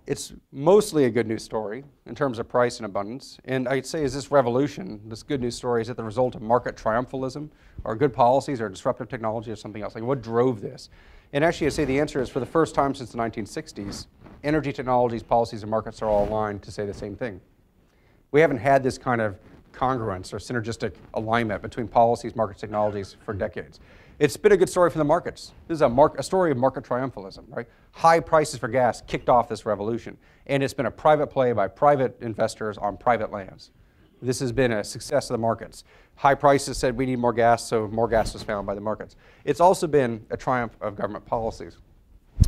It's mostly a good news story in terms of price and abundance. And I'd say is this revolution, this good news story, is it the result of market triumphalism or good policies or disruptive technology or something else? Like what drove this? And actually I'd say the answer is for the first time since the 1960s, energy technologies, policies, and markets are all aligned to say the same thing. We haven't had this kind of congruence or synergistic alignment between policies, markets, technologies for decades. It's been a good story for the markets. This is a story of market triumphalism, right? High prices for gas kicked off this revolution, and it's been a private play by private investors on private lands. This has been a success of the markets. High prices said we need more gas, so more gas was found by the markets. It's also been a triumph of government policies.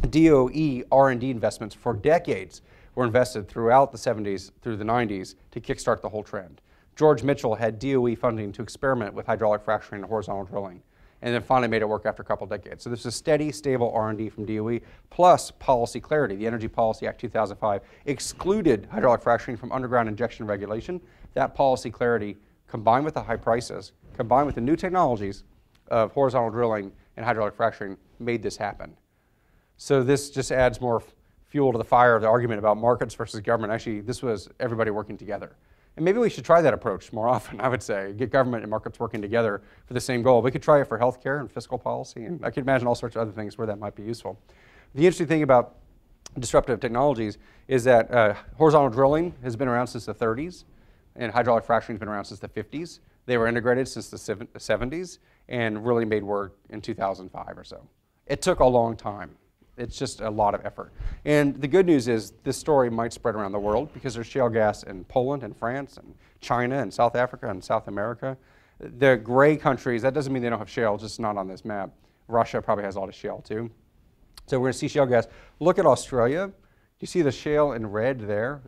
DOE R&D investments for decades were invested throughout the 70s through the 90s to kickstart the whole trend. George Mitchell had DOE funding to experiment with hydraulic fracturing and horizontal drilling, and then finally made it work after a couple decades. So this is steady, stable R&D from DOE, plus policy clarity. The Energy Policy Act 2005 excluded hydraulic fracturing from underground injection regulation. That policy clarity, combined with the high prices, combined with the new technologies of horizontal drilling and hydraulic fracturing, made this happen. So this just adds more fuel to the fire of the argument about markets versus government. Actually, this was everybody working together. And maybe we should try that approach more often, I would say, get government and markets working together for the same goal. We could try it for healthcare and fiscal policy, and I could imagine all sorts of other things where that might be useful. The interesting thing about disruptive technologies is that horizontal drilling has been around since the 30s, and hydraulic fracturing has been around since the 50s. They were integrated since the 70s and really made work in 2005 or so. It took a long time. It's just a lot of effort. And the good news is this story might spread around the world because there's shale gas in Poland and France and China and South Africa and South America. The gray countries, that doesn't mean they don't have shale, just not on this map. Russia probably has a lot of shale too. So we're going to see shale gas. Look at Australia. Do you see the shale in red there?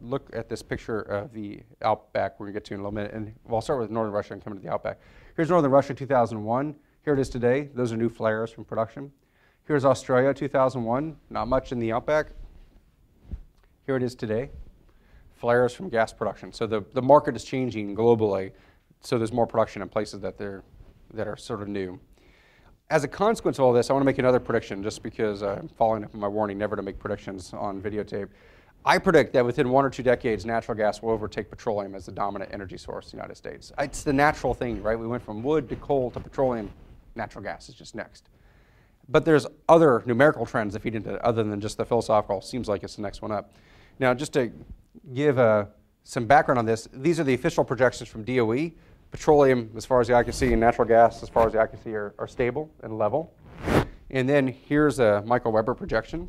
Look at this picture of the outback we're going to get to in a little minute. And I'll start with northern Russia and come to the outback. Here's northern Russia 2001. Here it is today. Those are new flares from production. Here's Australia 2001, not much in the outback. Here it is today, flares from gas production. So the market is changing globally, so there's more production in places that are sort of new. As a consequence of all this, I want to make another prediction just because I'm following up on my warning never to make predictions on videotape. I predict that within 1 or 2 decades, natural gas will overtake petroleum as the dominant energy source in the United States. It's the natural thing, right? We went from wood to coal to petroleum. Natural gas is just next. But there's other numerical trends that feed into it other than just the philosophical. Seems like it's the next one up. Now, just to give some background on this, these are the official projections from DOE. Petroleum, as far as the eye can see, and natural gas, as far as the eye can see, are stable and level. And then here's a Michael Weber projection.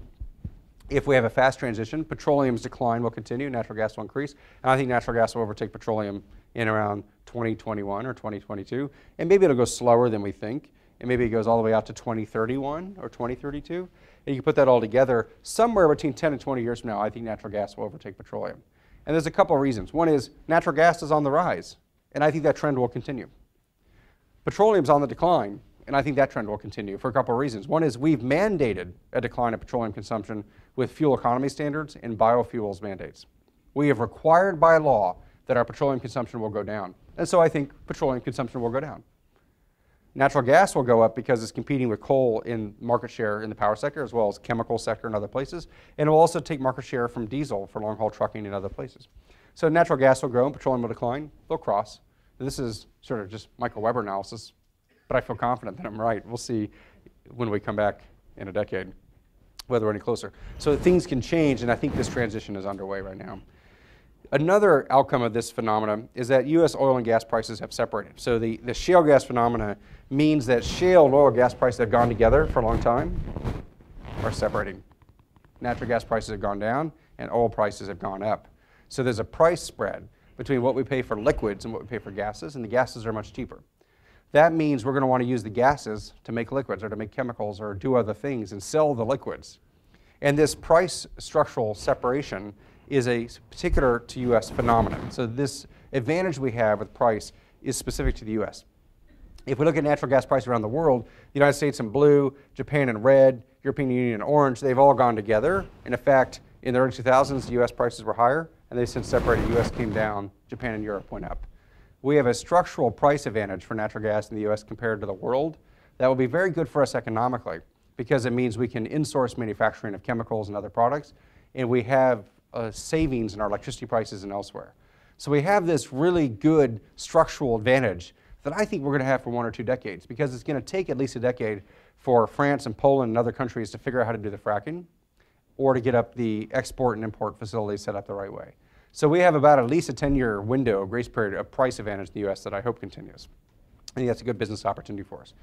If we have a fast transition, petroleum's decline will continue, natural gas will increase. And I think natural gas will overtake petroleum in around 2021 or 2022. And maybe it'll go slower than we think. And maybe it goes all the way out to 2031 or 2032. And you can put that all together, somewhere between 10 and 20 years from now, I think natural gas will overtake petroleum. And there's a couple of reasons. One is natural gas is on the rise, and I think that trend will continue. Petroleum's on the decline, and I think that trend will continue for a couple of reasons. One is we've mandated a decline of petroleum consumption with fuel economy standards and biofuels mandates. We have required by law that our petroleum consumption will go down. And so I think petroleum consumption will go down. Natural gas will go up because it's competing with coal in market share in the power sector as well as chemical sector and other places. And it will also take market share from diesel for long-haul trucking in other places. So natural gas will grow and petroleum will decline. They'll cross. This is sort of just Michael Weber analysis, but I feel confident that I'm right. We'll see when we come back in a decade, whether we're any closer. So things can change, and I think this transition is underway right now. Another outcome of this phenomenon is that U.S. oil and gas prices have separated. So the shale gas phenomena means that shale and oil and gas prices have gone together for a long time are separating. Natural gas prices have gone down, and oil prices have gone up. So there's a price spread between what we pay for liquids and what we pay for gases, and the gases are much cheaper. That means we're going to want to use the gases to make liquids or to make chemicals or do other things and sell the liquids. And this price structural separation is a particular to U.S. phenomenon. So this advantage we have with price is specific to the U.S. If we look at natural gas prices around the world, the United States in blue, Japan in red, European Union in orange, they've all gone together. And in fact, in the early 2000s, the U.S. prices were higher, and they've since separated. The U.S. came down, Japan and Europe went up. We have a structural price advantage for natural gas in the U.S. compared to the world that will be very good for us economically because it means we can insource manufacturing of chemicals and other products, and we have savings in our electricity prices and elsewhere. So we have this really good structural advantage that I think we're going to have for 1 or 2 decades because it's going to take at least a decade for France and Poland and other countries to figure out how to do the fracking or to get up the export and import facilities set up the right way. So we have about at least a 10-year window, grace period of price advantage in the U.S. that I hope continues. I think that's a good business opportunity for us.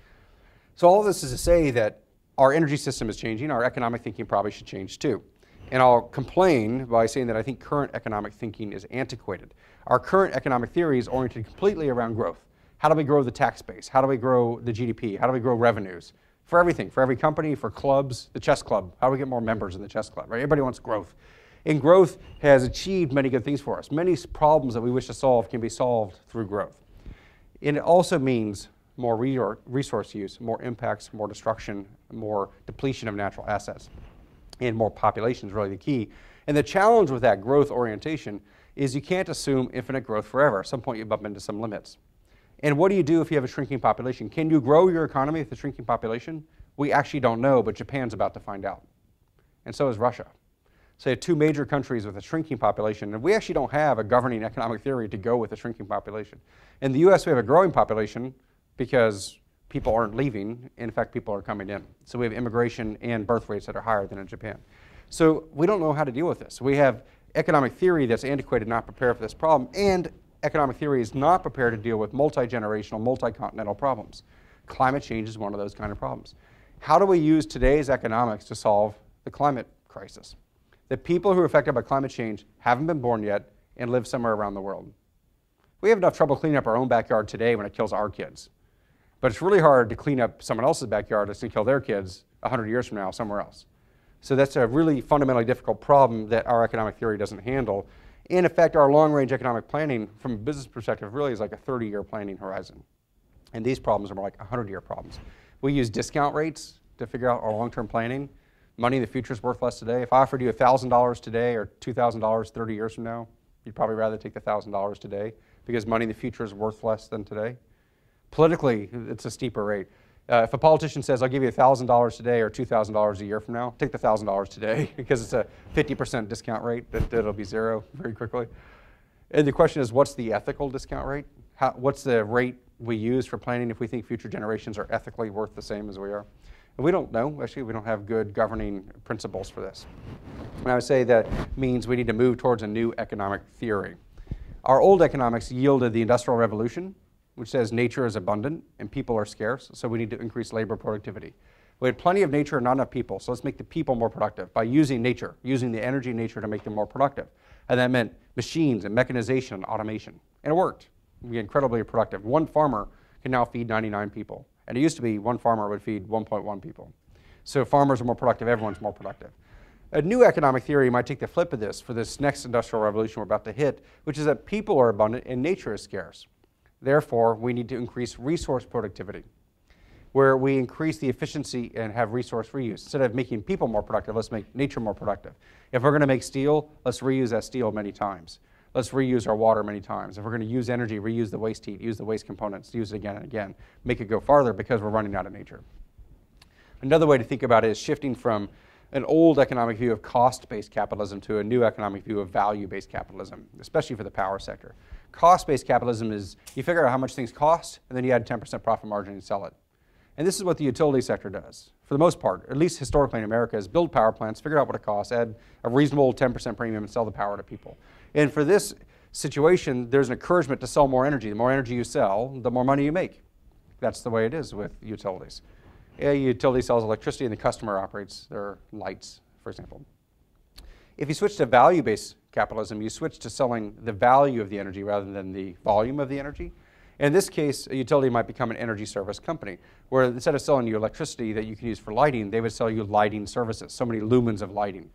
So all of this is to say that our energy system is changing. Our economic thinking probably should change too. And I'll complain by saying that I think current economic thinking is antiquated. Our current economic theory is oriented completely around growth. How do we grow the tax base? How do we grow the GDP? How do we grow revenues? For everything, for every company, for clubs, the chess club. How do we get more members in the chess club, right? Everybody wants growth. And growth has achieved many good things for us. Many problems that we wish to solve can be solved through growth. And it also means more resource use, more impacts, more destruction, more depletion of natural assets. And more population is really the key. And the challenge with that growth orientation is you can't assume infinite growth forever. At some point you bump into some limits. And what do you do if you have a shrinking population? Can you grow your economy with a shrinking population? We actually don't know, but Japan's about to find out. And so is Russia. So you have 2 major countries with a shrinking population, and we actually don't have a governing economic theory to go with a shrinking population. In the US, we have a growing population because people aren't leaving. In fact, people are coming in. So we have immigration and birth rates that are higher than in Japan. So we don't know how to deal with this. We have economic theory that's antiquated, not prepared for this problem, and economic theory is not prepared to deal with multi-generational, multi-continental problems. Climate change is one of those kind of problems. How do we use today's economics to solve the climate crisis? The people who are affected by climate change haven't been born yet and live somewhere around the world. We have enough trouble cleaning up our own backyard today when it kills our kids. But it's really hard to clean up someone else's backyard that's going to kill their kids 100 years from now somewhere else. So that's a really fundamentally difficult problem that our economic theory doesn't handle. In effect, our long-range economic planning from a business perspective really is like a 30-year planning horizon. And these problems are more like 100-year problems. We use discount rates to figure out our long-term planning. Money in the future is worth less today. If I offered you $1,000 today or $2,000 30 years from now, you'd probably rather take the $1,000 today because money in the future is worth less than today. Politically, it's a steeper rate. If a politician says, I'll give you $1,000 today or $2,000 a year from now, take the $1,000 today because it's a 50% discount rate, that'll be zero very quickly. And the question is, what's the ethical discount rate? What's the rate we use for planning if we think future generations are ethically worth the same as we are? And we don't know. Actually, we don't have good governing principles for this. And I would say that means we need to move towards a new economic theory. Our old economics yielded the Industrial Revolution, which says nature is abundant and people are scarce, so we need to increase labor productivity. We had plenty of nature and not enough people, so let's make the people more productive by using nature, using the energy in nature to make them more productive. And that meant machines and mechanization and automation. And it worked. We were incredibly productive. One farmer can now feed 99 people. And it used to be one farmer would feed 1.1 people. So farmers are more productive, everyone's more productive. A new economic theory might take the flip of this for this next industrial revolution we're about to hit, which is that people are abundant and nature is scarce. Therefore, we need to increase resource productivity, where we increase the efficiency and have resource reuse. Instead of making people more productive, let's make nature more productive. If we're going to make steel, let's reuse that steel many times. Let's reuse our water many times. If we're going to use energy, reuse the waste heat, use the waste components, use it again and again. Make it go farther because we're running out of nature. Another way to think about it is shifting from an old economic view of cost-based capitalism to a new economic view of value-based capitalism, especially for the power sector. Cost-based capitalism is you figure out how much things cost, and then you add 10% profit margin and sell it. And this is what the utility sector does, for the most part, at least historically in America, is build power plants, figure out what it costs, add a reasonable 10% premium, and sell the power to people. And for this situation, there's an encouragement to sell more energy. The more energy you sell, the more money you make. That's the way it is with utilities. A utility sells electricity and the customer operates their lights, for example. If you switch to value-based capitalism, you switch to selling the value of the energy rather than the volume of the energy. In this case, a utility might become an energy service company, where instead of selling you electricity that you can use for lighting, they would sell you lighting services, so many lumens of lighting.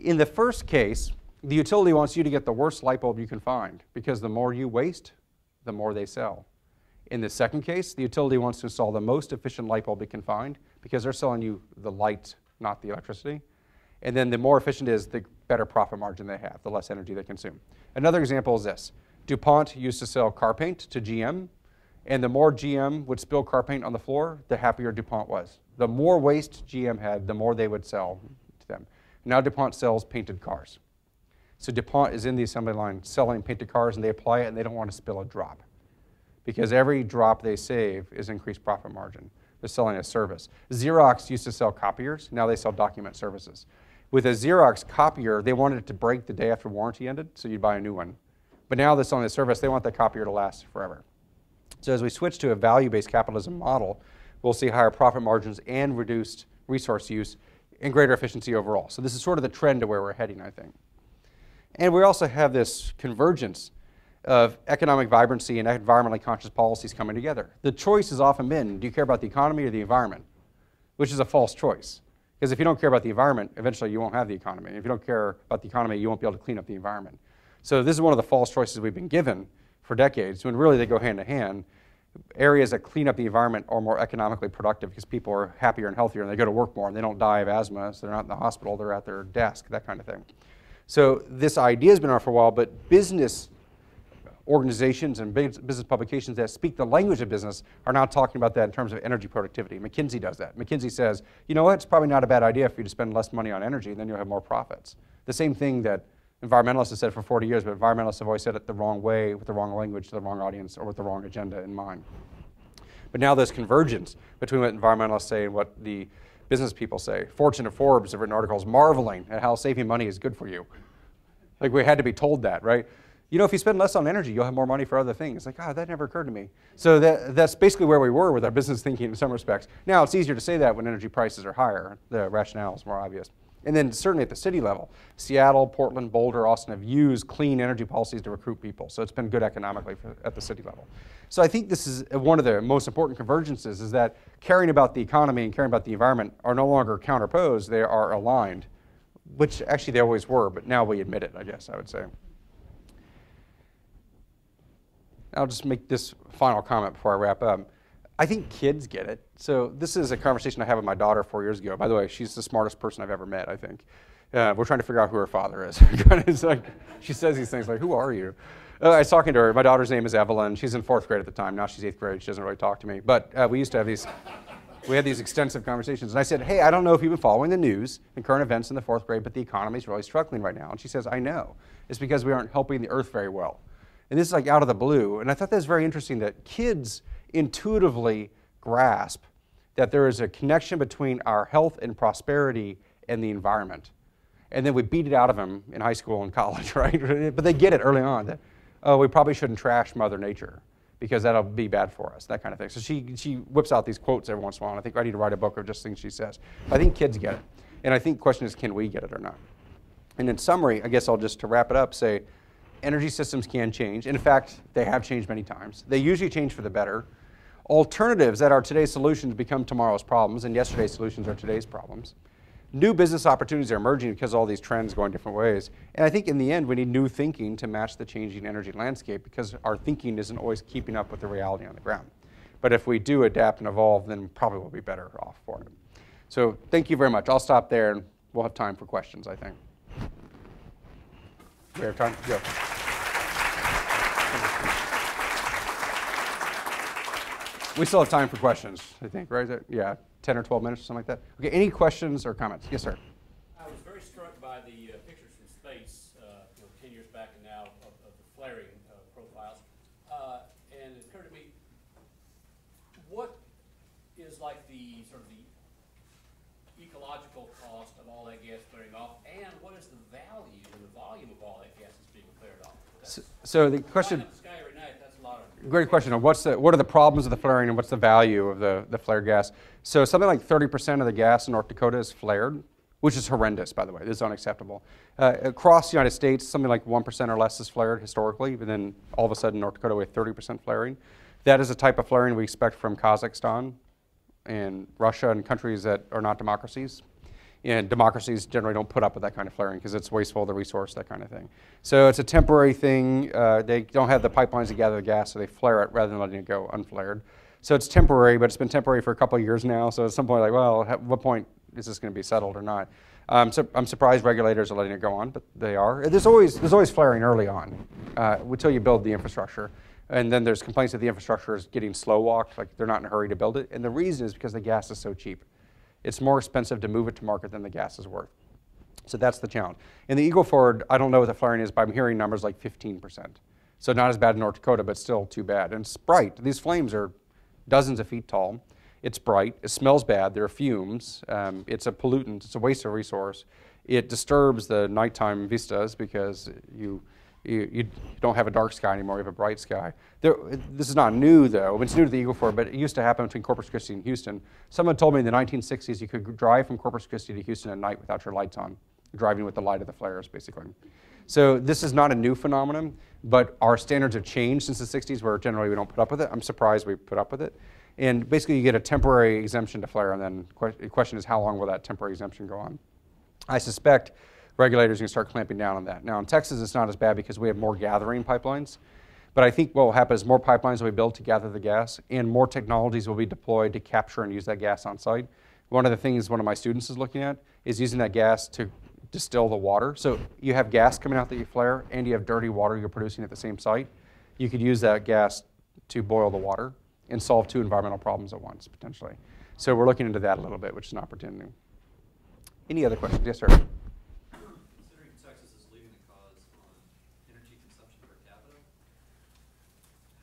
In the first case, the utility wants you to get the worst light bulb you can find, because the more you waste, the more they sell. In the second case, the utility wants to install the most efficient light bulb it can find, because they're selling you the light, not the electricity. And then the more efficient it is, the better profit margin they have, the less energy they consume. Another example is this. DuPont used to sell car paint to GM, and the more GM would spill car paint on the floor, the happier DuPont was. The more waste GM had, the more they would sell to them. Now DuPont sells painted cars. So DuPont is in the assembly line selling painted cars, and they apply it, and they don't want to spill a drop, because every drop they save is increased profit margin. They're selling a service. Xerox used to sell copiers. Now they sell document services. With a Xerox copier, they wanted it to break the day after warranty ended, so you'd buy a new one. But now they're selling a service. They want that copier to last forever. So as we switch to a value-based capitalism model, we'll see higher profit margins and reduced resource use and greater efficiency overall. So this is sort of the trend to where we're heading, I think. And we also have this convergence of economic vibrancy and environmentally conscious policies coming together. The choice has often been, do you care about the economy or the environment? Which is a false choice. Because if you don't care about the environment, eventually you won't have the economy. And if you don't care about the economy, you won't be able to clean up the environment. So this is one of the false choices we've been given for decades, when really they go hand in hand. Areas that clean up the environment are more economically productive because people are happier and healthier and they go to work more and they don't die of asthma, so they're not in the hospital, they're at their desk, that kind of thing. So this idea has been around for a while, but business organizations and business publications that speak the language of business are now talking about that in terms of energy productivity. McKinsey does that. McKinsey says, you know what, it's probably not a bad idea for you to spend less money on energy, and then you'll have more profits. The same thing that environmentalists have said for 40 years, but environmentalists have always said it the wrong way, with the wrong language, to the wrong audience, or with the wrong agenda in mind. But now there's convergence between what environmentalists say and what the business people say. Fortune and Forbes have written articles marveling at how saving money is good for you. Like, we had to be told that, right? You know, if you spend less on energy, you'll have more money for other things. Like, that never occurred to me. So that's basically where we were with our business thinking in some respects. Now, it's easier to say that when energy prices are higher. The rationale is more obvious. And then certainly at the city level, Seattle, Portland, Boulder, Austin have used clean energy policies to recruit people. So it's been good economically at the city level. So I think this is one of the most important convergences, is that caring about the economy and caring about the environment are no longer counterposed, they are aligned, which actually they always were, but now we admit it, I guess I would say. I'll just make this final comment before I wrap up. I think kids get it. So this is a conversation I had with my daughter 4 years ago. By the way, she's the smartest person I've ever met, I think. We're trying to figure out who her father is. It's like, she says these things like, who are you? I was talking to her. My daughter's name is Evelyn. She's in 4th grade at the time. Now she's 8th grade. She doesn't really talk to me. But we used to have we had these extensive conversations. And I said, hey, I don't know if you've been following the news and current events in the 4th grade, but the economy's really struggling right now. And she says, I know. It's because we aren't helping the earth very well. And this is like out of the blue. And I thought that was very interesting, that kids intuitively grasp that there is a connection between our health and prosperity and the environment. And then we beat it out of them in high school and college, right? But they get it early on that, oh, we probably shouldn't trash Mother Nature because that'll be bad for us, that kind of thing. So she whips out these quotes every once in a while, and I think I need to write a book of just things she says. I think kids get it. And I think the question is, can we get it or not? And in summary, I guess I'll just, to wrap it up, say, energy systems can change. In fact, they have changed many times. They usually change for the better. Alternatives that are today's solutions become tomorrow's problems, and yesterday's solutions are today's problems. New business opportunities are emerging because all these trends go in different ways. And I think in the end, we need new thinking to match the changing energy landscape, because our thinking isn't always keeping up with the reality on the ground. But if we do adapt and evolve, then probably we'll be better off for it. So thank you very much. I'll stop there, and we'll have time for questions, I think. We have time? Go. We still have time for questions, I think, right? Yeah, 10 or 12 minutes or something like that. Okay, any questions or comments? Yes, sir. I was very struck by the pictures from space, 10 years back and now, of the flaring profiles. And it occurred to me, what is is like the sort of the ecological cost of all that gas flaring off, and what is the value and the volume of all that gas that's being flared off? So the question, The sky every night, that's a lot of great question of what are the problems of the flaring and what's the value of the flared gas. So something like 30% of the gas in North Dakota is flared, which is horrendous, by the way. This is unacceptable. Across the United States, something like 1% or less is flared historically, but then all of a sudden North Dakota we have 30% flaring. That is a type of flaring we expect from Kazakhstan and Russia and countries that are not democracies. And democracies generally don't put up with that kind of flaring because it's wasteful of the resource, that kind of thing. So it's a temporary thing. They don't have the pipelines to gather the gas, so they flare it rather than letting it go unflared. So it's temporary, but it's been temporary for a couple of years now. So at some point, like, well, at what point is this going to be settled or not? So I'm surprised regulators are letting it go on, but they are. There's always flaring early on until you build the infrastructure. And then there's complaints that the infrastructure is getting slow walked, like they're not in a hurry to build it. And the reason is because the gas is so cheap. It's more expensive to move it to market than the gas is worth. So that's the challenge. In the Eagle Ford, I don't know what the flaring is, but I'm hearing numbers like 15%. So not as bad in North Dakota, but still too bad. And it's bright. These flames are dozens of feet tall. It's bright. It smells bad. There are fumes. It's a pollutant. It's a waste of resource. It disturbs the nighttime vistas because you don't have a dark sky anymore. You have a bright sky. This is not new, though. It's new to the Eagle Ford, but it used to happen between Corpus Christi and Houston. Someone told me in the 1960s you could drive from Corpus Christi to Houston at night without your lights on, driving with the light of the flares, basically. So this is not a new phenomenon, but our standards have changed since the 60s, where generally we don't put up with it. I'm surprised we put up with it. And basically you get a temporary exemption to flare, and then the question is how long will that temporary exemption go on? I suspect regulators are going to start clamping down on that. Now in Texas it's not as bad because we have more gathering pipelines, but I think what will happen is more pipelines will be built to gather the gas and more technologies will be deployed to capture and use that gas on site. One of the things one of my students is looking at is using that gas to distill the water. So you have gas coming out that you flare and you have dirty water you're producing at the same site. You could use that gas to boil the water and solve two environmental problems at once, potentially. So we're looking into that a little bit, which is an opportunity. Any other questions? Yes, sir. Considering Texas is leading the cause on energy consumption per capita,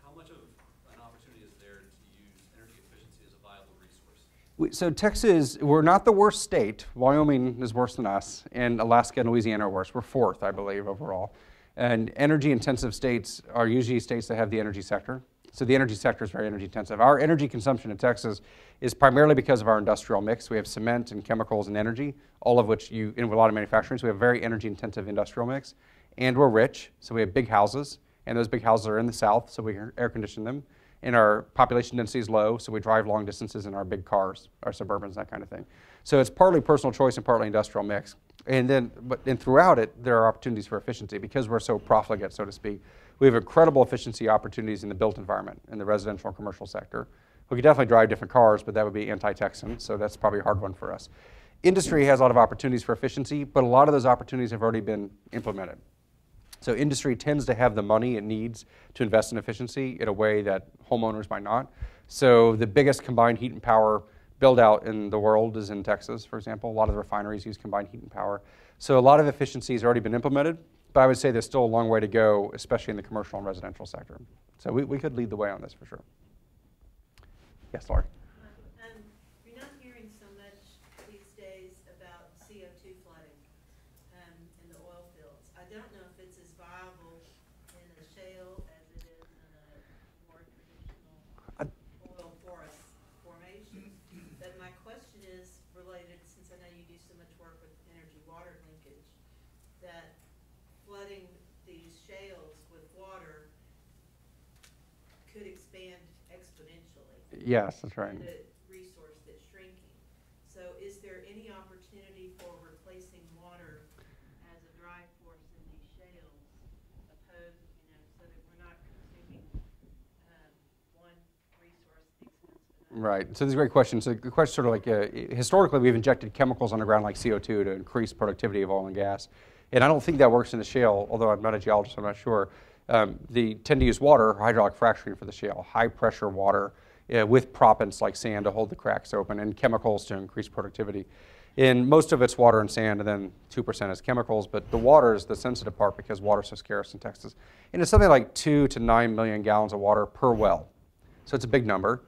how much of an opportunity is there to use energy efficiency as a viable resource? So Texas, we're not the worst state. Wyoming is worse than us, and Alaska and Louisiana are worse. We're fourth, I believe, overall. And energy-intensive states are usually states that have the energy sector. So the energy sector is very energy intensive. Our energy consumption in Texas is primarily because of our industrial mix. We have cement and chemicals and energy, all of which in a lot of manufacturing. So we have a very energy intensive industrial mix. And we're rich, so we have big houses. And those big houses are in the south, so we air condition them. And our population density is low, so we drive long distances in our big cars, our Suburbans, that kind of thing. So it's partly personal choice and partly industrial mix. And then, throughout it, there are opportunities for efficiency because we're so profligate, so to speak. We have incredible efficiency opportunities in the built environment, in the residential and commercial sector. We could definitely drive different cars, but that would be anti-Texan, so that's probably a hard one for us. Industry has a lot of opportunities for efficiency, but a lot of those opportunities have already been implemented. So industry tends to have the money it needs to invest in efficiency in a way that homeowners might not. So the biggest combined heat and power build out in the world is in Texas, for example. A lot of the refineries use combined heat and power. So a lot of efficiency has already been implemented, but I would say there's still a long way to go, especially in the commercial and residential sector. So we could lead the way on this for sure. Yes, Laurie? You're not hearing so much these days about CO2 flooding in the oil fields. I don't know if it's as viable in a shale as it is in a more traditional oil formation. But my question is related, since I know you do so much work with energy-water linkage, that flooding these shales with water could expand exponentially. Yes, that's right. The resource that's shrinking. So is there any opportunity for replacing water as a drive force in these shales, opposed, so that we're not consuming one resource at the expense of another? Right. So this is a great question. So the question sort of like, historically we've injected chemicals underground like CO2 to increase productivity of oil and gas. And I don't think that works in the shale, although I'm not a geologist, I'm not sure. They tend to use water, hydraulic fracturing for the shale, high pressure water with proppants like sand to hold the cracks open and chemicals to increase productivity. And most of it's water and sand, and then 2% is chemicals, but the water is the sensitive part because water's so scarce in Texas. And it's something like 2 to 9 million gallons of water per well. So it's a big number.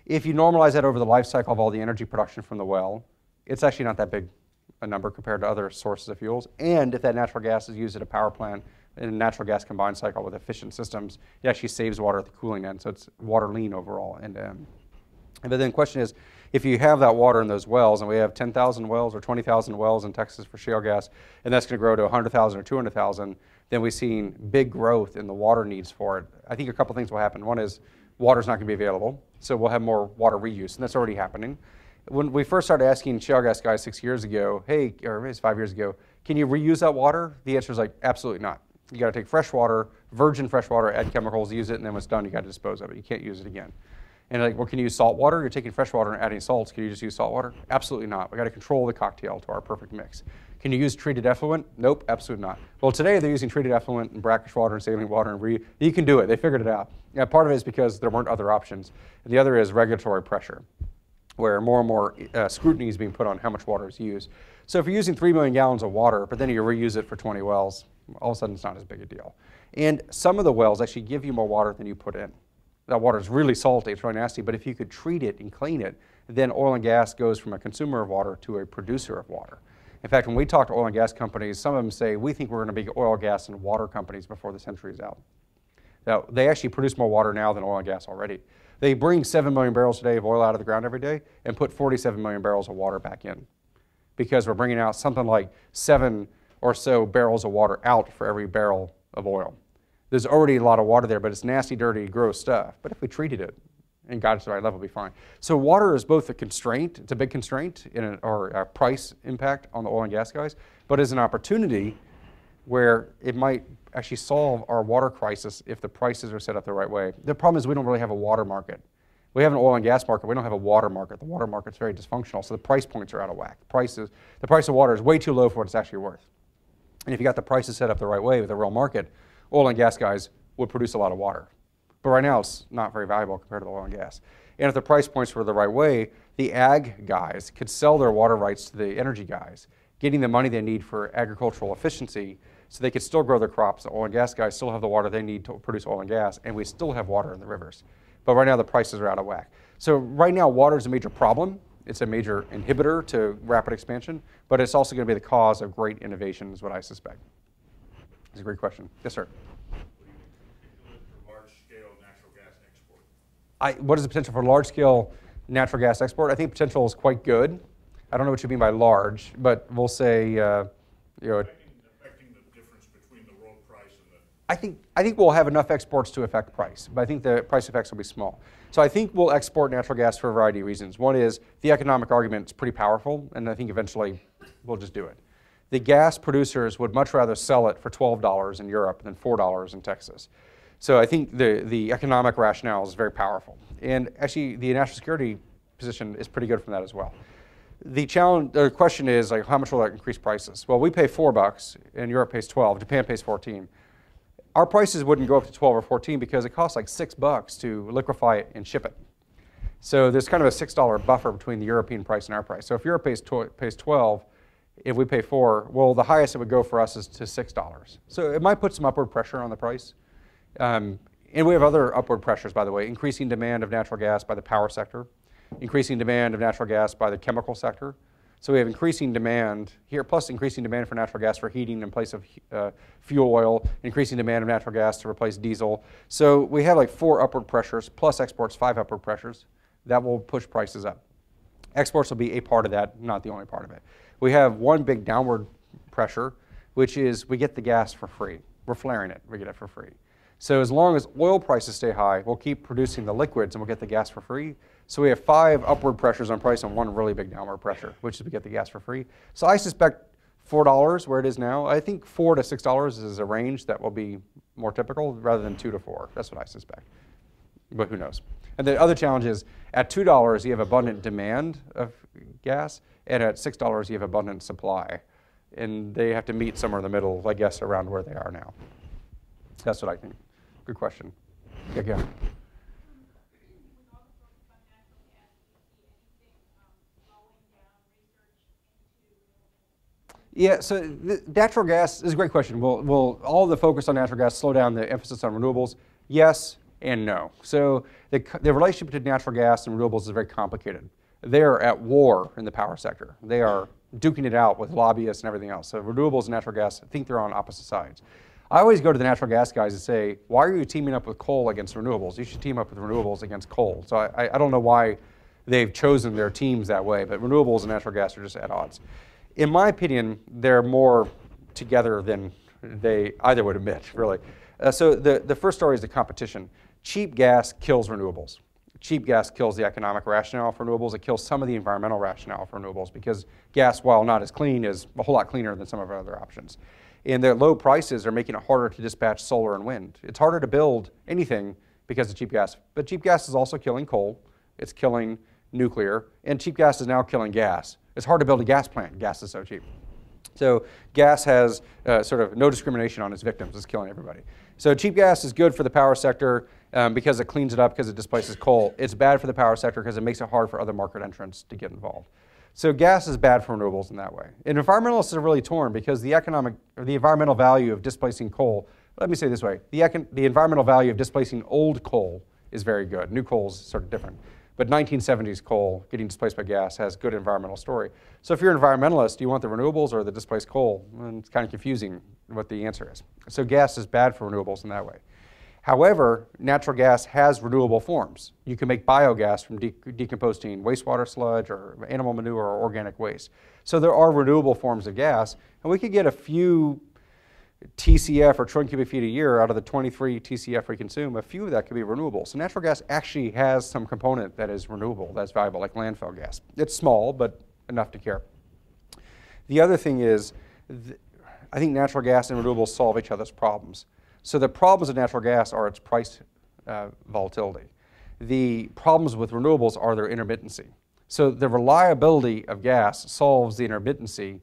If you normalize that over the life cycle of all the energy production from the well, it's actually not that big a number compared to other sources of fuels. And if that natural gas is used at a power plant in a natural gas combined cycle with efficient systems, it actually saves water at the cooling end, so it's water lean overall. But then the question is, if you have that water in those wells, and we have 10,000 wells or 20,000 wells in Texas for shale gas, and that's going to grow to 100,000 or 200,000, then we've seen big growth in the water needs for it. I think a couple things will happen. One is water's not going to be available, so we'll have more water reuse, and that's already happening. When we first started asking shale gas guys 6 years ago, hey, or maybe it's 5 years ago, can you reuse that water? The answer is like, absolutely not. You got to take fresh water, virgin fresh water, add chemicals, use it, and then when it's done, you got to dispose of it. You can't use it again. And like, well, can you use salt water? You're taking fresh water and adding salts. Can you just use salt water? Absolutely not. We got to control the cocktail to our perfect mix. Can you use treated effluent? Nope, absolutely not. Well, today they're using treated effluent and brackish water and saline water, and you can do it. They figured it out. Yeah, part of it is because there weren't other options. And the other is regulatory pressure, where more and more scrutiny is being put on how much water is used. So if you're using 3 million gallons of water, but then you reuse it for 20 wells, all of a sudden it's not as big a deal. And some of the wells actually give you more water than you put in. That water is really salty, it's really nasty, but if you could treat it and clean it, then oil and gas goes from a consumer of water to a producer of water. In fact, when we talk to oil and gas companies, some of them say, we think we're going to be oil, gas, and water companies before the century is out. Now, they actually produce more water now than oil and gas already. They bring 7 million barrels a day of oil out of the ground every day and put 47 million barrels of water back in, because we're bringing out something like 7 or so barrels of water out for every barrel of oil. There's already a lot of water there, but it's nasty, dirty, gross stuff. But if we treated it and got it to the right level, it'll be fine. So water is both a constraint, it's a big constraint, or a price impact on the oil and gas guys, but is an opportunity where it might actually solve our water crisis if the prices are set up the right way. The problem is we don't really have a water market. We have an oil and gas market, we don't have a water market. The water market's very dysfunctional, so the price points are out of whack. The price of water is way too low for what it's actually worth. And if you got the prices set up the right way with a real market, oil and gas guys would produce a lot of water. But right now it's not very valuable compared to the oil and gas. And if the price points were the right way, the ag guys could sell their water rights to the energy guys, getting the money they need for agricultural efficiency, so they could still grow their crops. The oil and gas guys still have the water they need to produce oil and gas, and we still have water in the rivers. But right now the prices are out of whack. So right now water is a major problem. It's a major inhibitor to rapid expansion, but it's also going to be the cause of great innovation, is what I suspect. It's a great question. Yes, sir. Large-scale natural gas export? What is the potential for large-scale natural gas export? I think potential is quite good. I don't know what you mean by large, but we'll say, Affecting the difference between the world price and the... I think we'll have enough exports to affect price, but I think the price effects will be small. So I think we'll export natural gas for a variety of reasons. One is the economic argument is pretty powerful, and I think eventually we'll just do it. The gas producers would much rather sell it for $12 in Europe than $4 in Texas. So I think the economic rationale is very powerful. And actually, the national security position is pretty good from that as well. The question is, like, how much will that increase prices? Well, we pay $4, and Europe pays 12. Japan pays 14. Our prices wouldn't go up to 12 or 14 because it costs like $6 to liquefy it and ship it. So there's kind of a $6 buffer between the European price and our price. So if Europe pays 12, if we pay 4, well, the highest it would go for us is to $6. So it might put some upward pressure on the price. And we have other upward pressures, by the way, increasing demand of natural gas by the power sector, increasing demand of natural gas by the chemical sector. So we have increasing demand here, plus increasing demand for natural gas for heating in place of fuel oil, increasing demand of natural gas to replace diesel. So we have like 4 upward pressures, plus exports 5 upward pressures. That will push prices up. Exports will be a part of that, not the only part of it. We have one big downward pressure, which is we get the gas for free. We're flaring it, we get it for free. So as long as oil prices stay high, we'll keep producing the liquids and we'll get the gas for free. So we have 5 upward pressures on price and 1 really big downward pressure, which is we get the gas for free. So I suspect $4 where it is now. I think $4 to $6 is a range that will be more typical rather than 2 to 4. That's what I suspect. But who knows? And the other challenge is at $2 you have abundant demand of gas, and at $6 you have abundant supply. And they have to meet somewhere in the middle, I guess, around where they are now. That's what I think. Good question. Yeah. Yeah, so natural gas is a great question. Will all the focus on natural gas slow down the emphasis on renewables? Yes, and no. So the relationship between natural gas and renewables is very complicated. They're at war in the power sector. They are duking it out with lobbyists and everything else. So renewables and natural gas, I think they're on opposite sides. I always go to the natural gas guys and say, why are you teaming up with coal against renewables? You should team up with renewables against coal. So I don't know why they've chosen their teams that way, but renewables and natural gas are just at odds. In my opinion, they're more together than they either would admit, really. So the first story is the competition. Cheap gas kills renewables. Cheap gas kills the economic rationale for renewables. It kills some of the environmental rationale for renewables because gas, while not as clean, is a whole lot cleaner than some of our other options. And their low prices are making it harder to dispatch solar and wind. It's harder to build anything because of cheap gas. But cheap gas is also killing coal. It's killing nuclear. And cheap gas is now killing gas. It's hard to build a gas plant. Gas is so cheap. So gas has sort of no discrimination on its victims. It's killing everybody. So cheap gas is good for the power sector because it cleans it up, because it displaces coal. It's bad for the power sector because it makes it hard for other market entrants to get involved. So gas is bad for renewables in that way. And environmentalists are really torn because the environmental value of displacing coal, let me say it this way, the environmental value of displacing old coal is very good. New coal is sort of different. But 1970s coal getting displaced by gas has good environmental story. So if you're an environmentalist, do you want the renewables or the displaced coal? And it's kind of confusing what the answer is. So gas is bad for renewables in that way. However, natural gas has renewable forms. You can make biogas from decomposing wastewater sludge or animal manure or organic waste. So there are renewable forms of gas, and we could get a few TCF or trillion cubic feet a year out of the 23 TCF we consume. A few of that could be renewable. So natural gas actually has some component that is renewable, that's valuable, like landfill gas. It's small, but enough to care. The other thing is, I think natural gas and renewables solve each other's problems. So the problems of natural gas are its price volatility. The problems with renewables are their intermittency. So the reliability of gas solves the intermittency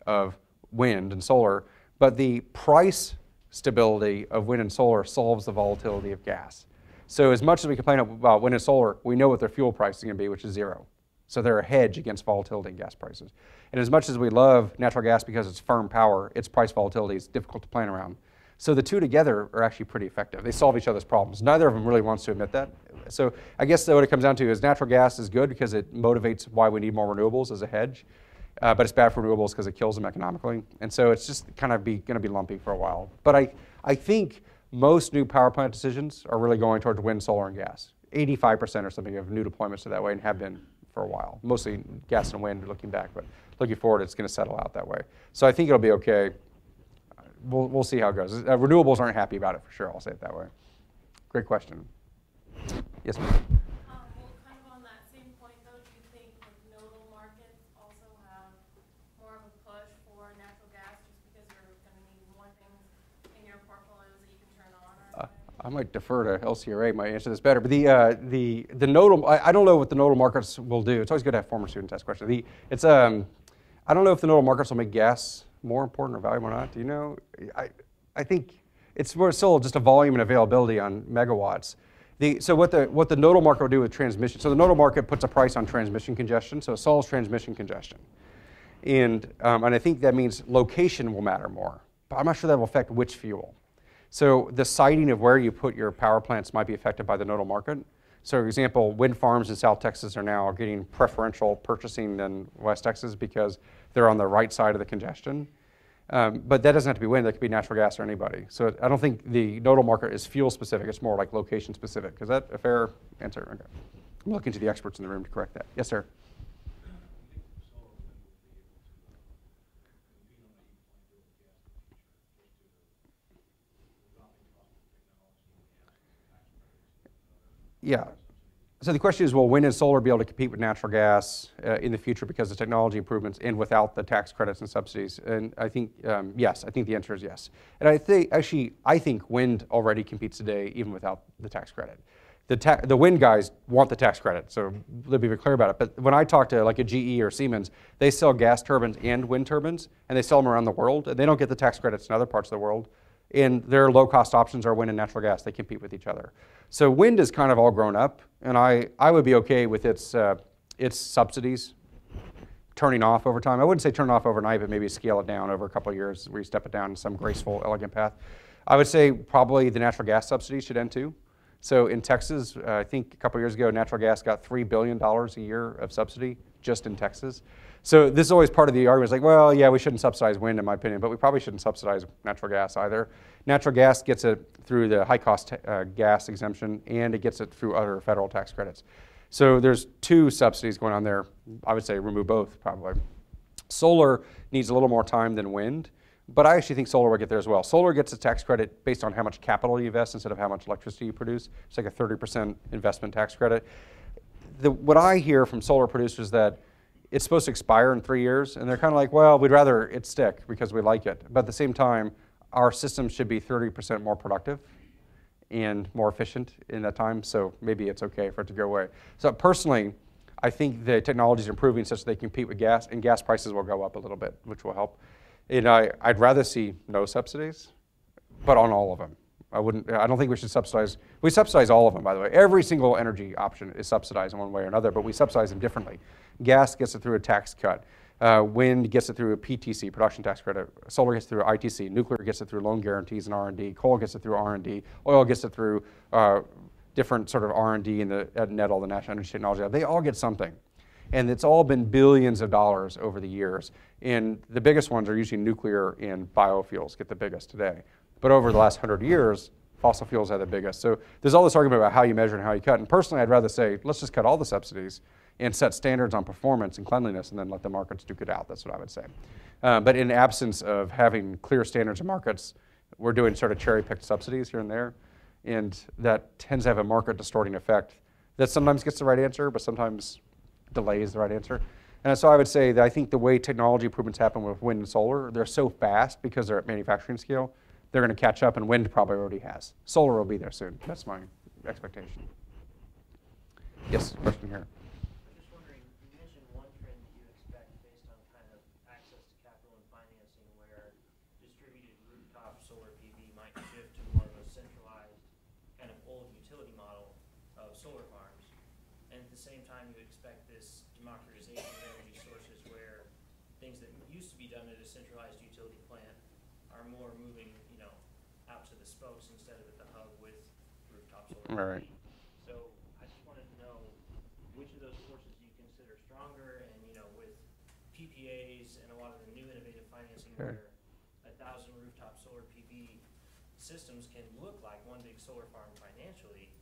of wind and solar, but the price stability of wind and solar solves the volatility of gas. So as much as we complain about wind and solar, we know what their fuel price is going to be, which is zero. So they're a hedge against volatility in gas prices. And as much as we love natural gas because it's firm power, its price volatility is difficult to plan around. So the two together are actually pretty effective. They solve each other's problems. Neither of them really wants to admit that. So I guess what it comes down to is natural gas is good because it motivates why we need more renewables as a hedge, but it's bad for renewables because it kills them economically. And so it's just kind of going to be lumpy for a while. But I think most new power plant decisions are really going towards wind, solar, and gas. 85% or something of new deployments are that way and have been for a while. Mostly gas and wind looking back, but looking forward, it's going to settle out that way. So I think it'll be okay. We'll see how it goes. Renewables aren't happy about it for sure, I'll say it that way. Great question. Yes, ma'am? Well, kind of on that same point though, do you think like nodal markets also have more of a push for natural gas just because you're going to need more things in your portfolios that you can turn on? I might defer to LCRA, might answer this better, but the nodal, I don't know what the nodal markets will do. It's always good to have former students ask questions. I don't know if the nodal markets will make gas more important or valuable or not. Do you know? I think it's still just a volume and availability on megawatts. So what the nodal market will do with transmission, so the nodal market puts a price on transmission congestion, so it solves transmission congestion. And I think that means location will matter more, but I'm not sure that will affect which fuel. So the siting of where you put your power plants might be affected by the nodal market. So for example, wind farms in South Texas are now getting preferential purchasing than West Texas because they're on the right side of the congestion. But that doesn't have to be wind, that could be natural gas or anybody. So I don't think the nodal market is fuel specific, it's more like location specific. Is that a fair answer? Okay. I'm looking to the experts in the room to correct that. Yes, sir. Yeah. So the question is, will wind and solar be able to compete with natural gas in the future because of technology improvements and without the tax credits and subsidies? And I think, yes, I think the answer is yes. And I think wind already competes today even without the tax credit. The wind guys want the tax credit, so they'll be very clear about it. But when I talk to like a GE or Siemens, they sell gas turbines and wind turbines, and they sell them around the world, and they don't get the tax credits in other parts of the world. And their low-cost options are wind and natural gas. They compete with each other. So wind is kind of all grown up, and I would be okay with its subsidies turning off over time. I wouldn't say turn it off overnight, but maybe scale it down over a couple of years where you step it down in some graceful, elegant path. I would say probably the natural gas subsidies should end too. So in Texas, I think a couple years ago, natural gas got $3 billion a year of subsidy just in Texas. So this is always part of the argument. It's like, well, yeah, we shouldn't subsidize wind, in my opinion, but we probably shouldn't subsidize natural gas either. Natural gas gets it through the high-cost gas exemption, and it gets it through other federal tax credits. So there's two subsidies going on there. I would say remove both, probably. Solar needs a little more time than wind, but I actually think solar will get there as well. Solar gets a tax credit based on how much capital you invest instead of how much electricity you produce. It's like a 30% investment tax credit. What I hear from solar producers is that it's supposed to expire in 3 years, and they're kind of like, well, we'd rather it stick because we like it. But at the same time, our system should be 30% more productive and more efficient in that time, so maybe it's okay for it to go away. So personally, I think the technology is improving such that they compete with gas, and gas prices will go up a little bit, which will help. And I'd rather see no subsidies, but on all of them. I don't think we should subsidize. We subsidize all of them, by the way. Every single energy option is subsidized in one way or another, but we subsidize them differently. Gas gets it through a tax cut. Wind gets it through a PTC, production tax credit. Solar gets it through ITC. Nuclear gets it through loan guarantees and R&D. Coal gets it through R&D. Oil gets it through different sort of R&D and at NETL, the National Energy Technology Lab. They all get something. And it's all been billions of dollars over the years. And the biggest ones are usually nuclear and biofuels get the biggest today. But over the last 100 years, fossil fuels are the biggest. So there's all this argument about how you measure and how you cut. And personally, I'd rather say, let's just cut all the subsidies and set standards on performance and cleanliness and then let the markets duke it out. That's what I would say. But in absence of having clear standards in markets, we're doing sort of cherry-picked subsidies here and there. And that tends to have a market distorting effect that sometimes gets the right answer, but sometimes delays the right answer. And so I would say that I think the way technology improvements happen with wind and solar, they're so fast because they're at manufacturing scale, they're going to catch up, and wind probably already has. Solar will be there soon. That's my expectation. Yes, question here. I'm just wondering, you mentioned one trend that you expect based on kind of access to capital and financing where distributed rooftop solar PV might shift to more of a centralized kind of old utility model of solar farms. And at the same time, you expect this democratization of energy sources where things that used to be done at a centralized utility plant are more moving, out to the spokes instead of at the hub with rooftop solar. All right. So I just wanted to know which of those forces you consider stronger, and with PPAs and a lot of the new innovative financing where 1,000 rooftop solar PV systems can look like one big solar farm financially,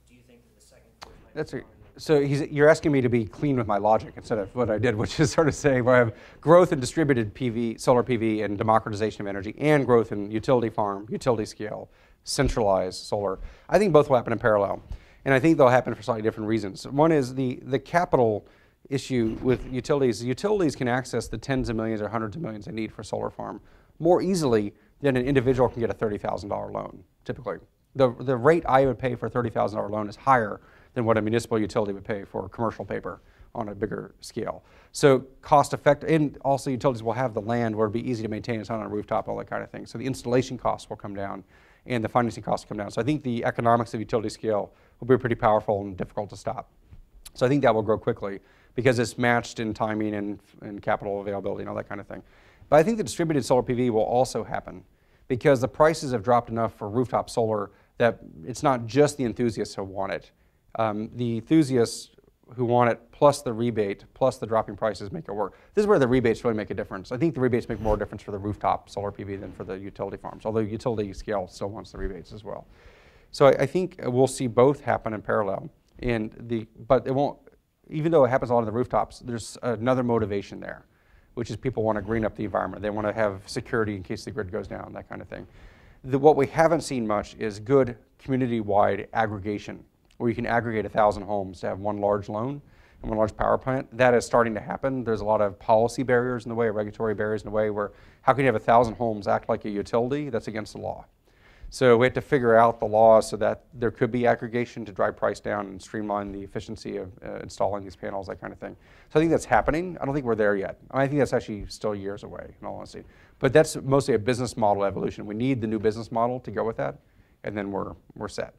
do you think that the second force might be stronger? So you're asking me to be clean with my logic instead of what I did, which is sort of saying we have growth in distributed PV, solar PV, and democratization of energy, and growth in utility farm, utility scale, centralized solar. I think both will happen in parallel, and I think they'll happen for slightly different reasons. One is the capital issue with utilities. Utilities can access the tens of millions or hundreds of millions they need for a solar farm more easily than an individual can get a $30,000 loan, typically. The rate I would pay for a $30,000 loan is higher than what a municipal utility would pay for commercial paper on a bigger scale. So cost effective, and also utilities will have the land where it'll be easy to maintain, it's not on a rooftop, all that kind of thing. So the installation costs will come down and the financing costs come down. So I think the economics of utility scale will be pretty powerful and difficult to stop. So I think that will grow quickly because it's matched in timing and capital availability and all that kind of thing. But I think the distributed solar PV will also happen because the prices have dropped enough for rooftop solar that it's not just the enthusiasts who want it. The enthusiasts who want it, plus the rebate, plus the dropping prices make it work. This is where the rebates really make a difference. I think the rebates make more difference for the rooftop solar PV than for the utility farms, although utility scale still wants the rebates as well. So I think we'll see both happen in parallel. But it won't, even though it happens a lot on the rooftops, there's another motivation there, which is people want to green up the environment. They want to have security in case the grid goes down, that kind of thing. What we haven't seen much is good community-wide aggregation, where you can aggregate 1,000 homes to have one large loan and one large power plant. That is starting to happen. There's a lot of policy barriers in the way, regulatory barriers in the way, where how can you have 1,000 homes act like a utility? That's against the law. So we have to figure out the laws so that there could be aggregation to drive price down and streamline the efficiency of installing these panels, that kind of thing. So I think that's happening. I don't think we're there yet. I think that's actually still years away, in all honesty. But that's mostly a business model evolution. We need the new business model to go with that, and then we're set.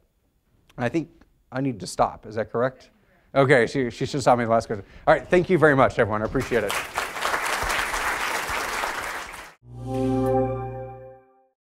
And I think I need to stop. Is that correct? Okay, she should stop me the last question. All right, thank you very much, everyone. I appreciate it.